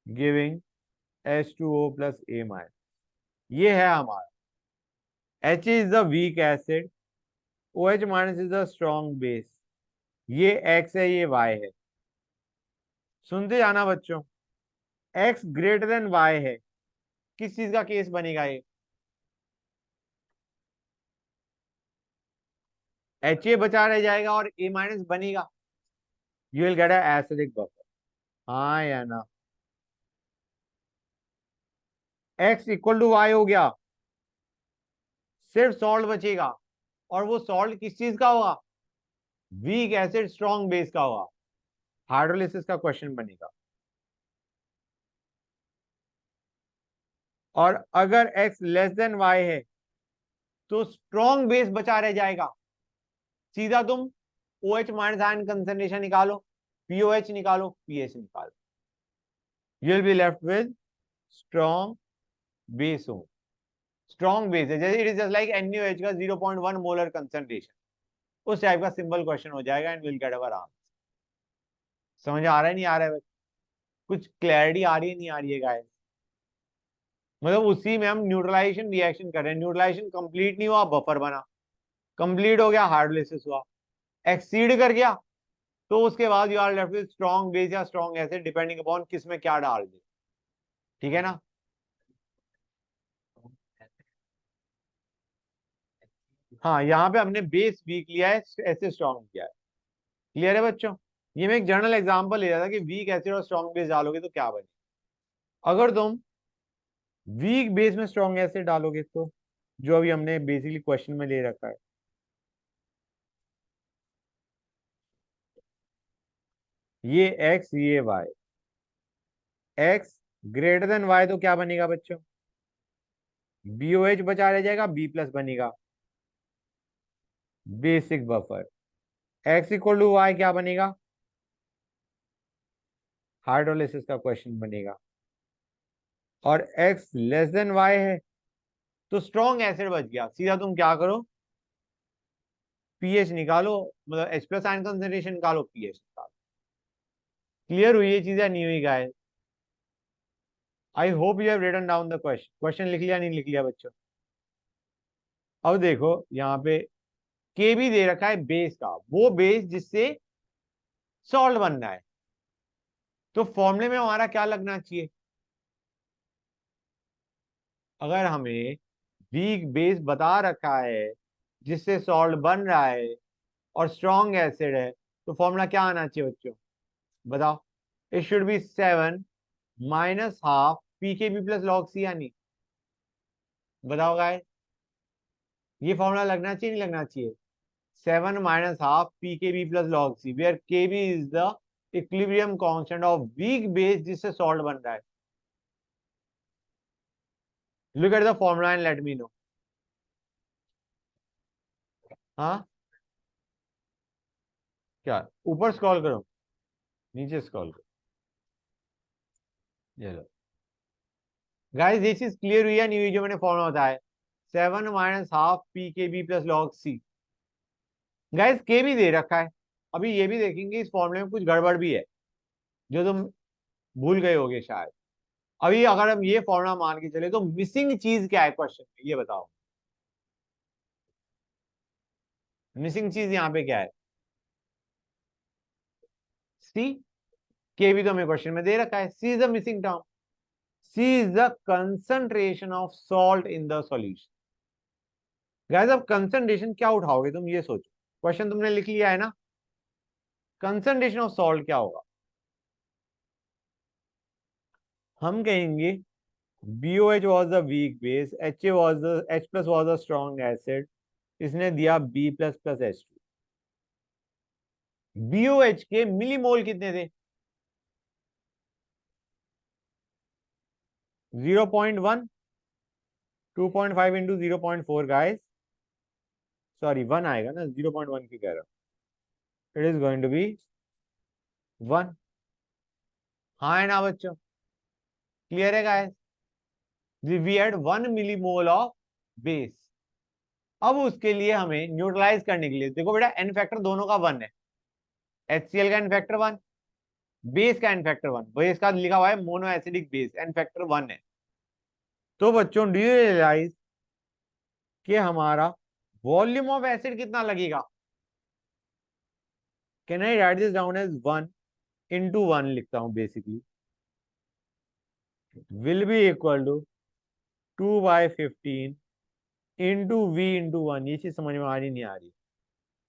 giving H2O plus A minus, ये है हमारा HA is the weak acid, OH minus is the strong base, ये X है ये Y है। सुनते जाना बच्चों, X ग्रेटर देन Y है, किस चीज का केस बनेगा ये, HA बचा रह जाएगा और A माइनस बनेगा, you will gate acidic buffer, हाँ या ना। X इक्वल टू Y हो गया, सिर्फ सॉल्ट बचेगा और वो सॉल्ट किस चीज का होगा, वीक एसिड स्ट्रॉन्ग बेस का होगा, हाइड्रोलिसिस का क्वेश्चन बनेगा। और अगर X लेस देन Y है तो स्ट्रॉन्ग बेस बचा रह जाएगा, सीधा तुम OH माइनस आयन कंसंट्रेशन निकालो, POH निकालो, पीएच निकालो, you will be left with strong base हो, स्ट्रॉन्ग बेस है, जैसे it is just like NaOH का 0.1 मोलर कंसंट्रेशन, उस टाइप का सिंपल क्वेश्चन हो जाएगा and will get our answer. समझ आ रहा है नहीं आ रहा है? कुछ क्लैरिटी आ रही है नहीं आ रही है गाइस? मतलब उसी में हम न्यूट्रलाइजेशन रिएक्शन कर रहे हैं, न्यूट्रलाइजेशन कंप्लीट नहीं हुआ, बफर बना, कंप्लीट हो गया, हाइड्रोलिसिस हुआ, एक्सीड कर गया, तो उसके बाद you are left with strong base या स्ट्रॉन्ग एसिड, डिपेंडिंग अपॉन किस में क्या डाल दे। ठीक है ना? हाँ, यहाँ पे हमने बेस वीक लिया है, एसिड स्ट्रॉन्ग किया है। क्लियर है बच्चों? ये मैं एक जनरल एग्जांपल ले रहा था कि वीक एसिड और स्ट्रॉन्ग बेस डालोगे तो क्या बने। अगर तुम वीक बेस में स्ट्रॉन्ग एसिड डालोगे तो, जो अभी हमने बेसिकली क्वेश्चन में ले रखा है, ये एक्स ये Y, X greater than Y, तो क्या बनेगा बच्चों? BOH बचा रह जाएगा, B प्लस बनेगा, basic buffer. X equal to Y क्या बनेगा? हाइड्रोलिसिस का क्वेश्चन बनेगा। और एक्स लेस देन वाई है, तो स्ट्रॉन्ग एसिड बच गया। सीधा तुम क्या करो, पीएच निकालो, मतलब H प्लस आयन कंसेंट्रेशन निकालो, पीएच निकालो। क्लियर हुई ये चीजें? नहीं हुई guys? I hope you have written down the question. Question लिख लिया नहीं लिख लिया बच्चों? अब देखो यहाँ पे के भी दे रखा है बेस का, वो बेस जिससे सॉल्ट बनना है, तो फॉर्मूले में हमारा क्या लगना चाहिए? अगर हमें वीक बेस बता रखा है जिससे सॉल्ट बन रहा है और स्ट्रॉन्ग एसिड है, तो फॉर्मूला क्या आना चाहिए बच्चों? बताओ। It should be 7 minus half PKB plus log C, या नहीं? बताओ गाइस, ये फॉर्मूला लगना चाहिए नहीं लगना चाहिए? 7 minus half PKB plus log C, where KB is the equilibrium constant of weak base जिससे सॉल्ट बन रहा है। Look at the formula and let me know. हाँ, क्या ऊपर स्क्रॉल करो, नीचे स्क्रॉल करो, ये लो गाइस, ये चीज क्लियर हुई या नहीं हुई जो मैंने फॉर्मूला बताया? 7 minus half PKB plus log C. Guys K भी दे रखा है, अभी ये भी देखेंगे इस फॉर्मूले में कुछ गड़बड़ भी है जो तुम भूल गए होगे शायद। अभी अगर हम ये फॉर्मूला मान के चले तो मिसिंग चीज क्या है क्वेश्चन में, ये बताओ। मिसिंग चीज यहाँ पे क्या है? सी। के भी तो हमें क्वेश्चन में दे रखा है, C is the missing term. C is the concentration of salt in the solution. Guys अब कंसंट्रेशन क्या उठाओगे तुम, ये सोचो। क्वेश्चन तुमने लिख लिया है ना, कंसंट्रेशन ऑफ सॉल्ट क्या होगा? हम कहेंगे BOH was the weak base, H plus was the strong acid, इसने दिया B plus plus H2। BOH के मिलीमोल कितने थे? 0.1, 2.5 इंटू 0.4 गाइस, सॉरी 1 आएगा ना, 0.1 की कह रहा हूं। It is going to be 1। हाँ है ना बच्चों? क्लियर है guys? We had 1 millimole of base. अब उसके लिए हमें न्यूट्रलाइज करने के लिए, देखो बेटा एन फैक्टर दोनों का 1 है। HCl का एन फैक्टर 1, बेस का एन फैक्टर 1, बेस का लिखा हुआ है mono acidic base, N factor 1 है। तो बच्चों डू यू रियलाइज कि हमारा वॉल्यूम ऑफ एसिड कितना लगेगा? Can I write this down as 1 into 1 लिखता हूं basically, will be equal to 2/15 into V into 1। ये चीज समझ में आ रही नहीं आ रही?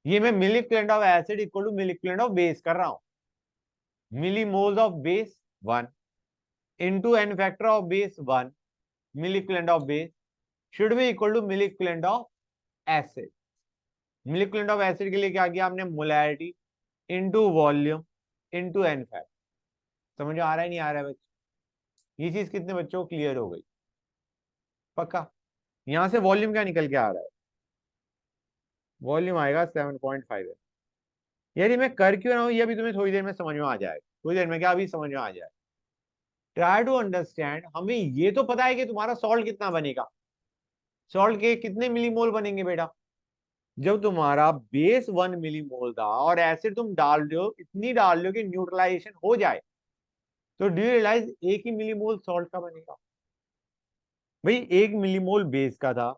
ये मैं milli equivalent of acid equal to milli equivalent of base कर रहा हूं। Milli moles of base 1 into n factor of base 1, milli equivalent of base should be equal to milli equivalent of acid. Milli equivalent of acid के लिए क्या किया हमने? Molarity into volume into n factor. समझ में आ रहा है नहीं आ रहा है बच्चों? ये चीज कितने बच्चों को क्लियर हो गई? पक्का? यहां से वॉल्यूम क्या निकल के आ रहा है? वॉल्यूम आएगा 7.5 है। यार ये मैं कर क्यों रहा हूं, ये अभी तुम्हें थोड़ी देर में समझ में आ जाएगा। थोड़ी देर में क्या, अभी समझ में आ जाए। Try to understand. हमें ये तो पता है कि तुम्हारा सॉल्ट कितना बनेगा, सॉल्ट के कितने मिलीमोल बनेंगे बेटा। जब तुम्हारा बेस 1 मिलीमोल था और एसिड तुम डाल रहे हो, इतनी डाल रहे हो कि न्यूट्रलाइजेशन हो जाए, तो डू यू रियलाइज 1 ही मिलीमोल सॉल्ट का बनेगा? भाई 1 मिलीमोल बेस का था,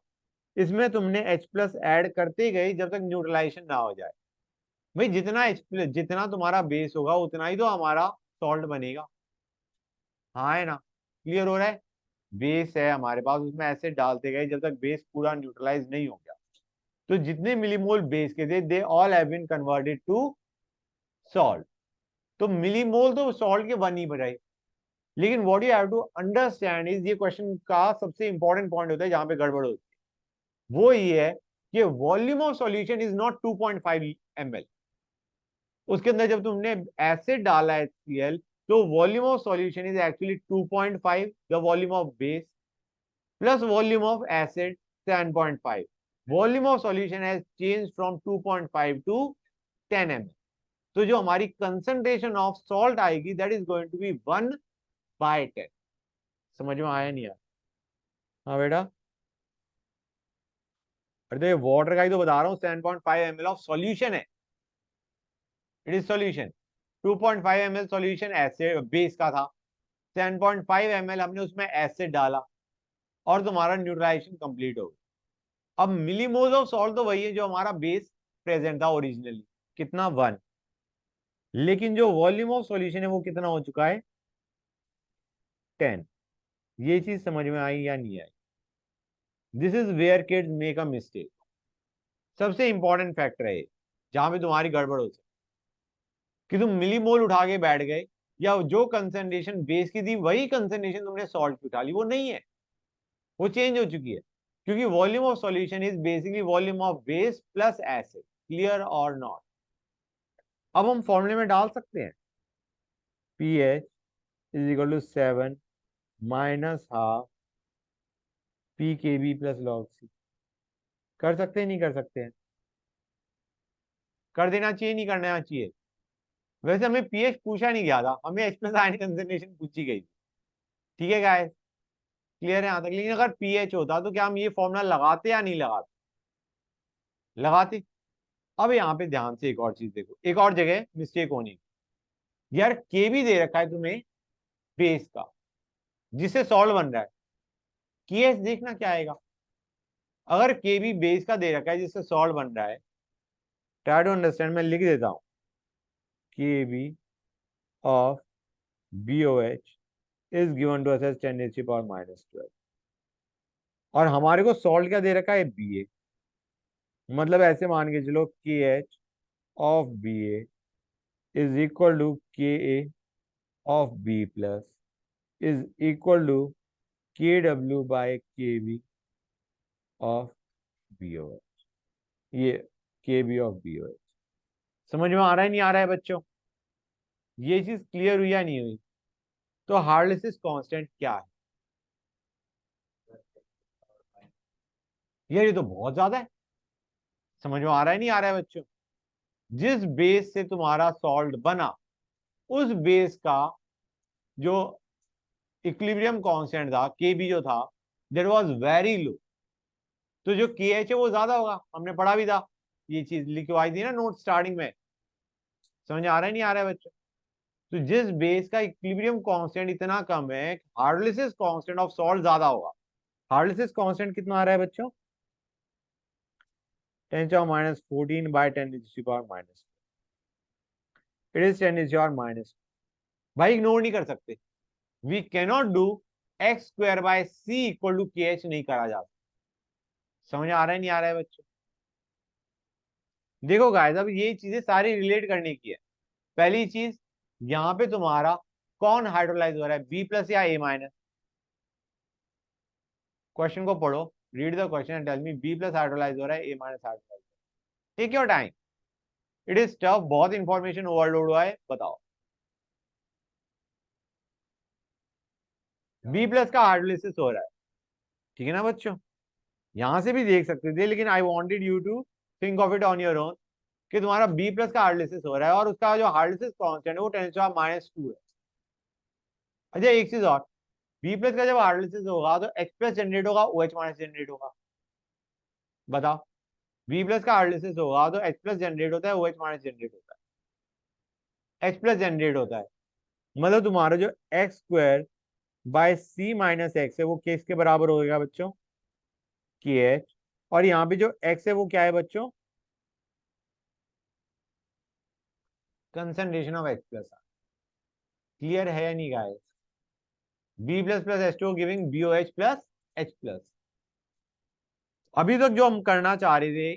इसमें तुमने H प्लस ऐड करते गए जब तक न्यूट्रलाइजेशन ना हो जाए। भाई जितना H प्लस, जितना तुम्हारा बेस होगा उतना ही तो हमारा सॉल्ट बनेगा। हाँ है ना, क्लियर हो रहा है। बेस है हमारे पास, उसमें एसिड डालते गए जब तक बेस पूरा न्यूट्रलाइज नहीं हो गया। तो जितने मिलीमोल बेस के थे they all have been converted to salt. तो मिलीमोल तो सॉल्ट के वन ही रहे। लेकिन what you have to understand is, ये क्वेश्चन का सबसे इंपॉर्टेंट पॉइंट होता है जहां पे गड़बड़ होती है, वो ये है कि volume of solution is not 2.5 ml। उसके अंदर जब तुमने एसिड डाला है HCl, तो volume of solution is actually 2.5, the volume of base plus volume of acid 10.5। Volume of solution has change from 2.5 to 10 ml। तो जो हमारी कंसंट्रेशन ऑफ सॉल्ट आएगी that is going to be 1/10। समझ में आया नहीं आया? हाँ बेटा, अरे तो वाटर का ही तो बता रहा हूँ, 7.5 ml ऑफ सॉल्यूशन है, it is solution. 2.5 ml solution acid base का था, 10.5 ml हमने उसमें एसिड डाला और तुम्हारा न्यूट्रलाइजेशन कंप्लीट हो गया। अब मिलीमोल ऑफ सॉल्ट तो वही है जो हमारा बेस प्रेजेंट था ओरिजिनली, कितना 1। लेकिन जो वॉल्यूम ऑफ सॉल्यूशन है वो कितना हो चुका है 10। ये चीज समझ में आई या नहीं आई? This is where kids make a mistake. सबसे इंपॉर्टेंट फैक्टर है ये, जहां पे तुम्हारी गड़बड़ हो सकती कि तुम मिलीमोल उठा के बैठ गए, या जो कंसंट्रेशन बेस की थी वही कंसंट्रेशन तुमने सॉल्ट की उठा ली। वो नहीं है, वो चेंज हो चुकी है, क्योंकि volume of solution is basically volume of base plus acid. Clear और नॉट? अब हम फॉर्मूले में डाल सकते हैं pH is equal to 7 minus half pKb plus log C। कर सकते हैं नहीं कर सकते हैं? कर देना चाहिए नहीं करना चाहिए? वैसे हमें pH पूछा नहीं गया था, हमें H प्लस आयन कंसंट्रेशन पूछी गई थी। ठीक है गाइस, क्लियर है यहां तक? लेकिन अगर pH होता तो क्या हम ये फॉर्मूला लगाते या नहीं लगाते? लगाते। अब यहाँ पे ध्यान से एक और चीज देखो, एक और जगह मिस्टेक होनी यार। के भी दे रखा है तुम्हें बेस का, जिससे सॉल्ट बन रहा है। केएच देखना क्या आएगा। अगर के भी बेस का दे रखा है जिससे सॉल्ट बन रहा है, ट्राई टू अंडरस्टैंड, मैं लिख देता हूं K B of BOH is given to us as 10⁻⁻12। और हमारे को सॉल्ट क्या दे रखा है BA। मतलब ऐसे मान के चलो KH of BA is equal to KA of B plus is equal to KW by KB of BOH। ये KB ऑफ BOH समझ में आ रहा है नहीं आ रहा है बच्चों? ये चीज क्लियर हुई या नहीं हुई? तो हार्डलेसिस कांस्टेंट क्या है यार? ये तो बहुत ज्यादा है। समझ में आ रहा है नहीं आ रहा है बच्चों? जिस बेस से तुम्हारा सॉल्ट बना, उस बेस का जो इक्विलिब्रियम कांस्टेंट था केबी जो था, दैट वाज वेरी लो। तो जो के एच है वो ज्यादा होगा, हमने पढ़ा भी था, ये चीज लिखवाई थी ना नोट स्टार्टिंग में। समझ आ रहा है नहीं आ रहा है बच्चों? तो जिस बेस का इक्विलिब्रियम कांस्टेंट इतना कम है, हार्डलेसिस कांस्टेंट ऑफ सॉल्ट ज्यादा होगा। हार्डलेसिस कांस्टेंट कितना आ रहा है बच्चों? 10⁻14 बाय 10⁻⁻। It is 10⁻⁻। भाई इग्नोर नहीं कर सकते। We cannot do X square by C equal to K H, नहीं करा जा सकता। समझ आ रहा है नहीं आ रहा है बच्चों? देखो गाइस, अब ये चीजें सारी रिलेट करने की है। पहली चीज, यहाँ पे तुम्हारा कौन हाइड्रोलाइज हो रहा है, बी प्लस या ए माइनस? क्वेश्चन को पढ़ो, read the question and tell me B plus hydrolyse हो रहा है, A minus hydrolyse. Take your time, it is tough, बहुत इंफॉर्मेशन ओवरलोड हुआ है, बताओ। बी प्लस का हाइड्रोलिसिस हो रहा है, ठीक है ना बच्चों? यहां से भी देख सकते थे, लेकिन I wanted you to think of it on your own, कि तुम्हारा बी प्लस का हाइड्रोलिसिस हो रहा है और उसका जो हाइड्रोलिसिस कांस्टेंट है वो 10⁻² है। अच्छा एक चीज और, बी प्लस का जब हाइड्रोलिसिस होगा तो H प्लस जनरेट होगा, OH माइनस जनरेट होगा। बताओ, बी प्लस का हाइड्रोलिसिस होगा तो H प्लस जनरेट होता है, OH माइनस जनरेट होता है। H प्लस जनरेट होता है, मतलब तुम्हारा जो x² bye C minus x है वो किसके बराबर होगा बच्चों? KH और यहाँ पे जो x है वो क्या है बच्चों, concentration of x plus R. Clear है या नहीं guys? B plus plus H2O giving BOH plus H plus. अभी तक जो हम करना चाह रहे थे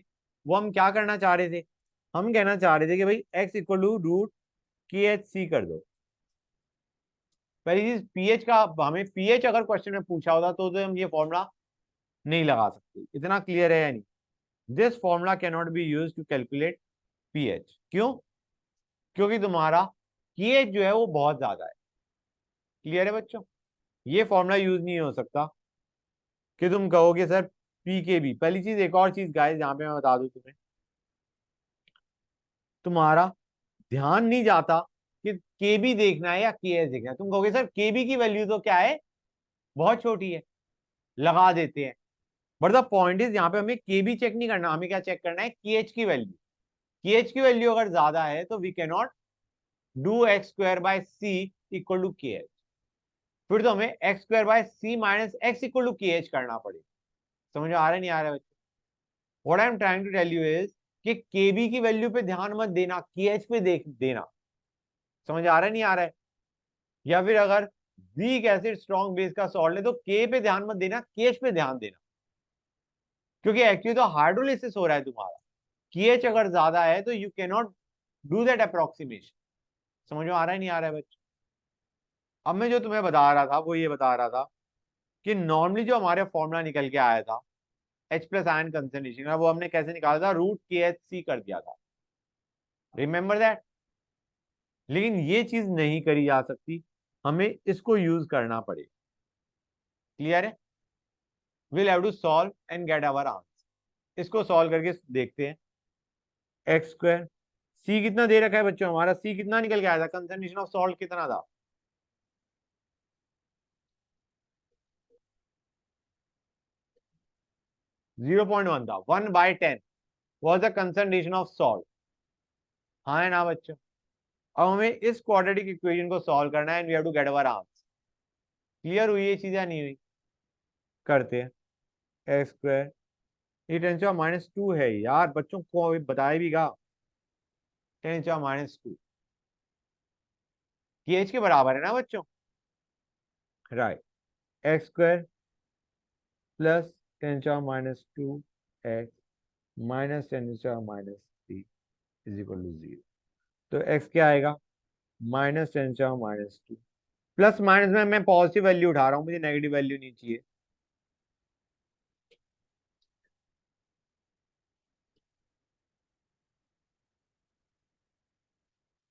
वो हम क्या करना चाह रहे थे, हम कहना चाह रहे थे कि भाई x equal to root KHC कर दो। पहली चीज पीएच का, हमें पीएच अगर क्वेश्चन में पूछा होता तो हम ये फॉर्मूला नहीं लगा सकते। इतना क्लियर है या नहीं? This formula can not be use to calculate pH. क्यों? क्योंकि तुम्हारा पीएच जो है वो बहुत ज्यादा है। क्लियर है बच्चों? ये फॉर्मूला यूज नहीं हो सकता कि तुम कहोगे सर पी के बी। पहली चीज, एक और चीज गाइस यहाँ पे मैं बता दूं तुम्हें, तुम्हारा ध्यान नहीं जाता कि केबी देखना है या के एच देखना है। तुम कहोगे सर केबी की वैल्यू तो क्या है, बहुत छोटी है, लगा देते हैं। बट द पॉइंट इज यहाँ पे हमें केबी चेक नहीं करना, हमें क्या चेक करना है, केएच की वैल्यू। केएच की वैल्यू अगर ज्यादा है तो we can not do X square by C equal to K H. फिर तो हमें X square by C minus x equal to K H करना पड़ेगा। समझ में आ रहा है नहीं आ रहा है बच्चों? What I am trying to tell you is कि केबी की वैल्यू पे ध्यान मत देना, केएच पे देख देना। समझ आ रहा है नहीं आ रहा है? या फिर अगर वीक एसिड स्ट्रॉन्ग बेस का सॉल्ट है तो के पे ध्यान मत देना, केएच पे ध्यान देना। क्योंकि एक्चुअली तो हाइड्रोलिसिस हो रहा है तुम्हारा, केएच अगर ज्यादा है तो you can not do that approximation. समझ में आ रहा है नहीं आ रहा है बच्चों? अब मैं जो तुम्हें बता रहा था वो ये बता रहा था कि नॉर्मली जो हमारे फॉर्मूला निकल के आया था H प्लस आयन कंसंट्रेशन का, वो हमने कैसे निकाला था, रूट के एच सी कर दिया था। Remember that? लेकिन ये चीज नहीं करी जा सकती, हमें इसको यूज करना पड़ेगा। क्लियर है? Will have to solve and get our answer. इसको सॉल्व करके देखते हैं। एक्स स्क्वायर, सी कितना दे रखा है बच्चों, हमारा सी कितना निकल के आया था, कंसंट्रेशन ऑफ सॉल्ट कितना था, 0.1 था। 1/10 was the concentration of salt। हाँ है ना बच्चों? अब हमें इस क्वाड्रेटिक इक्वेशन को सॉल्व करना है and we have to get our answer. Clear हुई ये चीजें नहीं हुई? करते हैं। एक्स स्क्वायर, ये -2 है यार, बच्चों को अभी बताया भी गा, 10⁻²। ये एच के बराबर है ना बच्चों? Right. X square plus 10⁻² x minus 10⁻³ is equal to 0। तो एक्स क्या आएगा, -10⁻²। प्लस माइनस में मैं पॉजिटिव वैल्यू उठा रहा हूं, मुझे नेगेटिव वैल्यू नहीं चाहिए।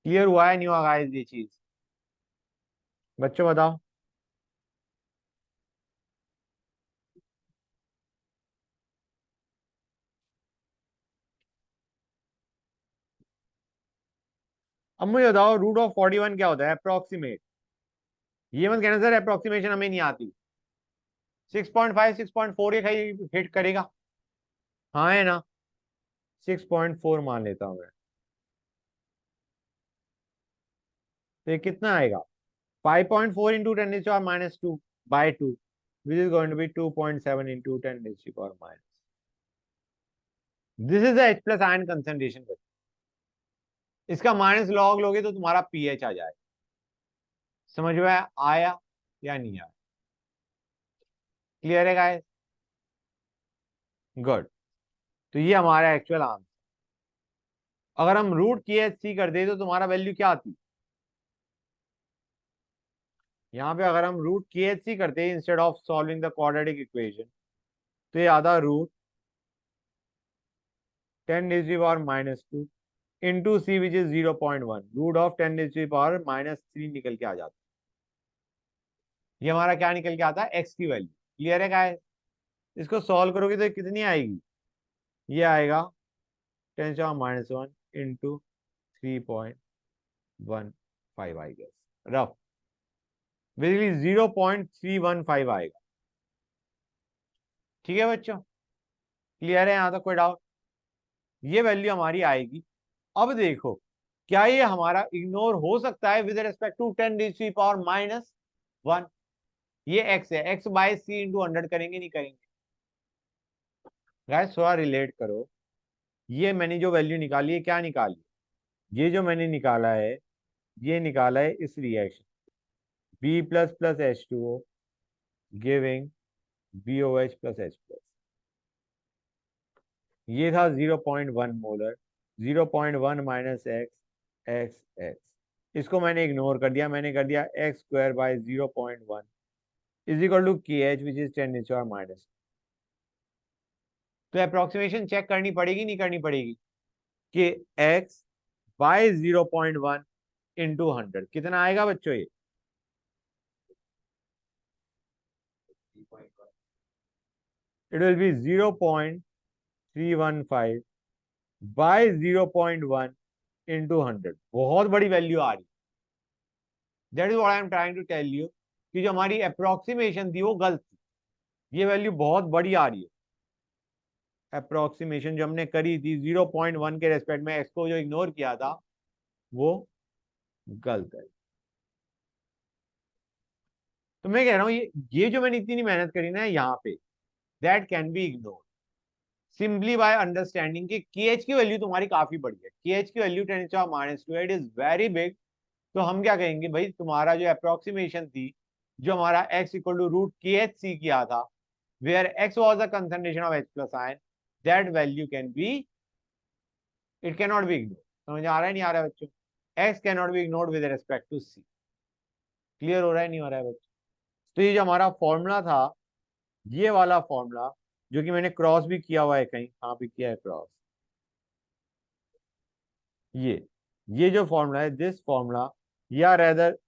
क्लियर हुआ है नहीं हुआ गाइस ये चीज? बच्चों बताओ। अब मुझे बताओ रूट ऑफ 41 क्या होता है, अप्रोक्सीमेट। ये मत कहना सर अप्रोक्सीमेशन हमें नहीं आती। 6.5 6.4 ये कहीं हिट करेगा? हाँ है ना? 6.4 मान लेता हूं मैं। तो ये कितना आएगा, 5.4 into 10⁻² by 2 which is going to be 2.7 into 10⁻²। This is the H plus ion concentration. इसका माइनस लॉग लोगे तो तुम्हारा पीएच आ जाए। समझ में आया या नहीं आया? क्लियर है गाइस? गुड। तो ये हमारा एक्चुअल आंसर। अगर हम रूट की एच सी कर दे तो तुम्हारा वैल्यू क्या आती, यहाँ पे अगर हम रूट की एच सी करते हैं instead of solving the quadratic equation, तो ये आता root 10⁻² into C which is 0.1, root of 10⁻³ निकल के आ जाता है। ये हमारा क्या निकल के आता है, एक्स की वैल्यू। क्लियर है गाइस? इसको सॉल्व करोगे तो कितनी आएगी, ये आएगा 10⁻1 into 3.15 I guess, rough basically 0.315 आएगा। ठीक है बच्चों? क्लियर है यहाँ तक, कोई डाउट? ये वैल्यू हमारी आएगी। अब देखो, क्या ये हमारा इग्नोर हो सकता है विद रेस्पेक्ट टू 10⁻⁻1? ये एक्स है, एक्स बाय सी इंटू 100 करेंगे नहीं करेंगे? गाइस थोड़ा रिलेट करो, ये मैंने जो वैल्यू निकाली है क्या निकाली, ये जो मैंने निकाला है ये निकाला है इस reaction B plus plus H two O giving BOH plus H plus. ये था 0.1 molar, 0.1 minus x x x, इसको मैंने इग्नोर कर दिया, मैंने कर दिया x square by 0.1 is equal to KH which is 10⁻⁻। तो अप्रोक्सीमेशन चेक करनी पड़ेगी नहीं करनी पड़ेगी कि x बाय 0.1 इंटू 100 कितना आएगा बच्चों, ये it will be 0.315 by 0.1 into 100। बहुत बड़ी वैल्यू आ रही, that is what I am trying to tell you कि जो हमारी अप्रोक्सीमेशन थी वो गलत थी, ये वैल्यू बहुत बड़ी आ रही है। अप्रोक्सीमेशन जो हमने करी थी 0.1 के रेस्पेक्ट में एक्स को जो इग्नोर किया था वो गलत है। तो मैं कह रहा हूं ये जो मैंने इतनी मेहनत करी ना यहाँ पे, that can be ignore simply by understanding कि KH की वैल्यू तुम्हारी काफी बड़ी है, KH की value 10⁻², it is very big. तो हम क्या कहेंगे भाई, तुम्हारा जो अप्रोक्सीमेशन थी, जो हमारा x equal to root KHC किया था, where x was the concentration of H plus ion, that value can be, it can not be ignore. समझ आ रहा है नहीं आ रहा है बच्चों, x can not be ignored with respect to C। Clear हो रहा है नहीं हो रहा है बच्चों? तो ये जो हमारा फॉर्मूला था, ये वाला फॉर्मूला जो कि मैंने क्रॉस भी किया हुआ है, कहीं कहाँ पे किया है क्रॉस, ये जो फॉर्मूला है, दिस फॉर्मूला या rather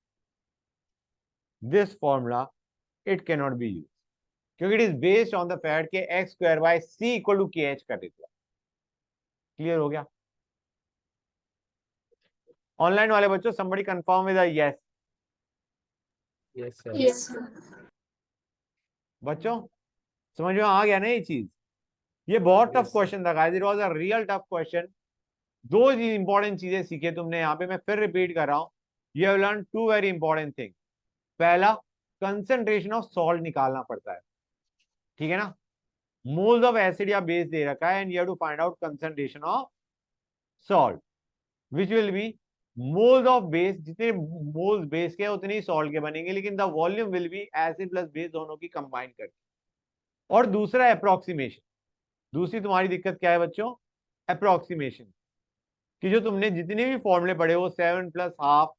this formula, it can not be use क्योंकि it is based on the fact कि x square by C equal to KH कर देता है। क्लियर हो गया? ऑनलाइन वाले बच्चों somebody confirm with a yes। Yes sir. Yes, sir. बच्चों समझ में आ गया ना ये चीज? ये बहुत टफ Yes, sir. क्वेश्चन था guys, it was a real tough question. दो इंपॉर्टेंट चीजें सीखे तुमने यहाँ पे, मैं फिर रिपीट कर रहा हूँ, you have learn to very important thing. पहला, कंसंट्रेशन ऑफ सॉल्ट निकालना पड़ता है, ठीक है ना? मोल्स ऑफ एसिड या बेस दे रखा है and you have to find out concentration of salt which will be moles of base, जितने मोल्स बेस के उतने ही सॉल्ट के बनेंगे, लेकिन the volume will be acid plus base दोनों की कंबाइन करके। और दूसरा अप्रोक्सीमेशन, दूसरी तुम्हारी दिक्कत क्या है बच्चों, अप्रोक्सीमेशन, कि जो तुमने जितने भी फॉर्मूले पढ़े वो 7 प्लस हाफ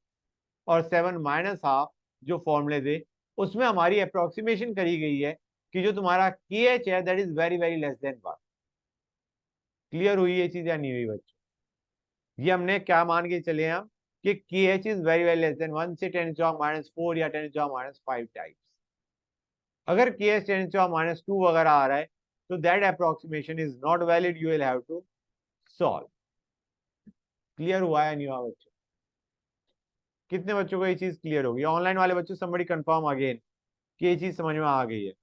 और 7 माइनस हाफ जो फॉर्मूले थे, उसमें हमारी अप्रोक्सीमेशन करी गई है कि जो तुम्हारा KH है that is very very less than 1। Clear हुई ये चीज या नहीं हुई बच्चों? ये हमने क्या मान के चले हम कि KH is very very less than 1 से 10⁻⁻4 या 10⁻⁵ टाइप्स। अगर KH 10⁻² वगैरह आ रहा है तो that approximation is not valid, you will have to solve. Clear हुआ या नहीं हुआ बच्चों? कितने बच्चों को ये चीज क्लियर होगी? ऑनलाइन वाले बच्चों somebody कंफर्म अगेन कि ये चीज समझ में आ गई है?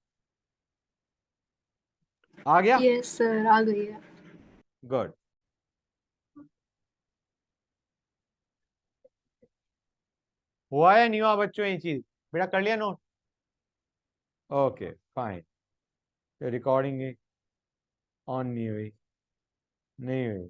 आ गया? Yes, sir. आ गई है. गुड। हुआ या नहीं हुआ बच्चों ये चीज? बेटा कर लिया note? Okay fine. Recording on नहीं हुई, नहीं हुई।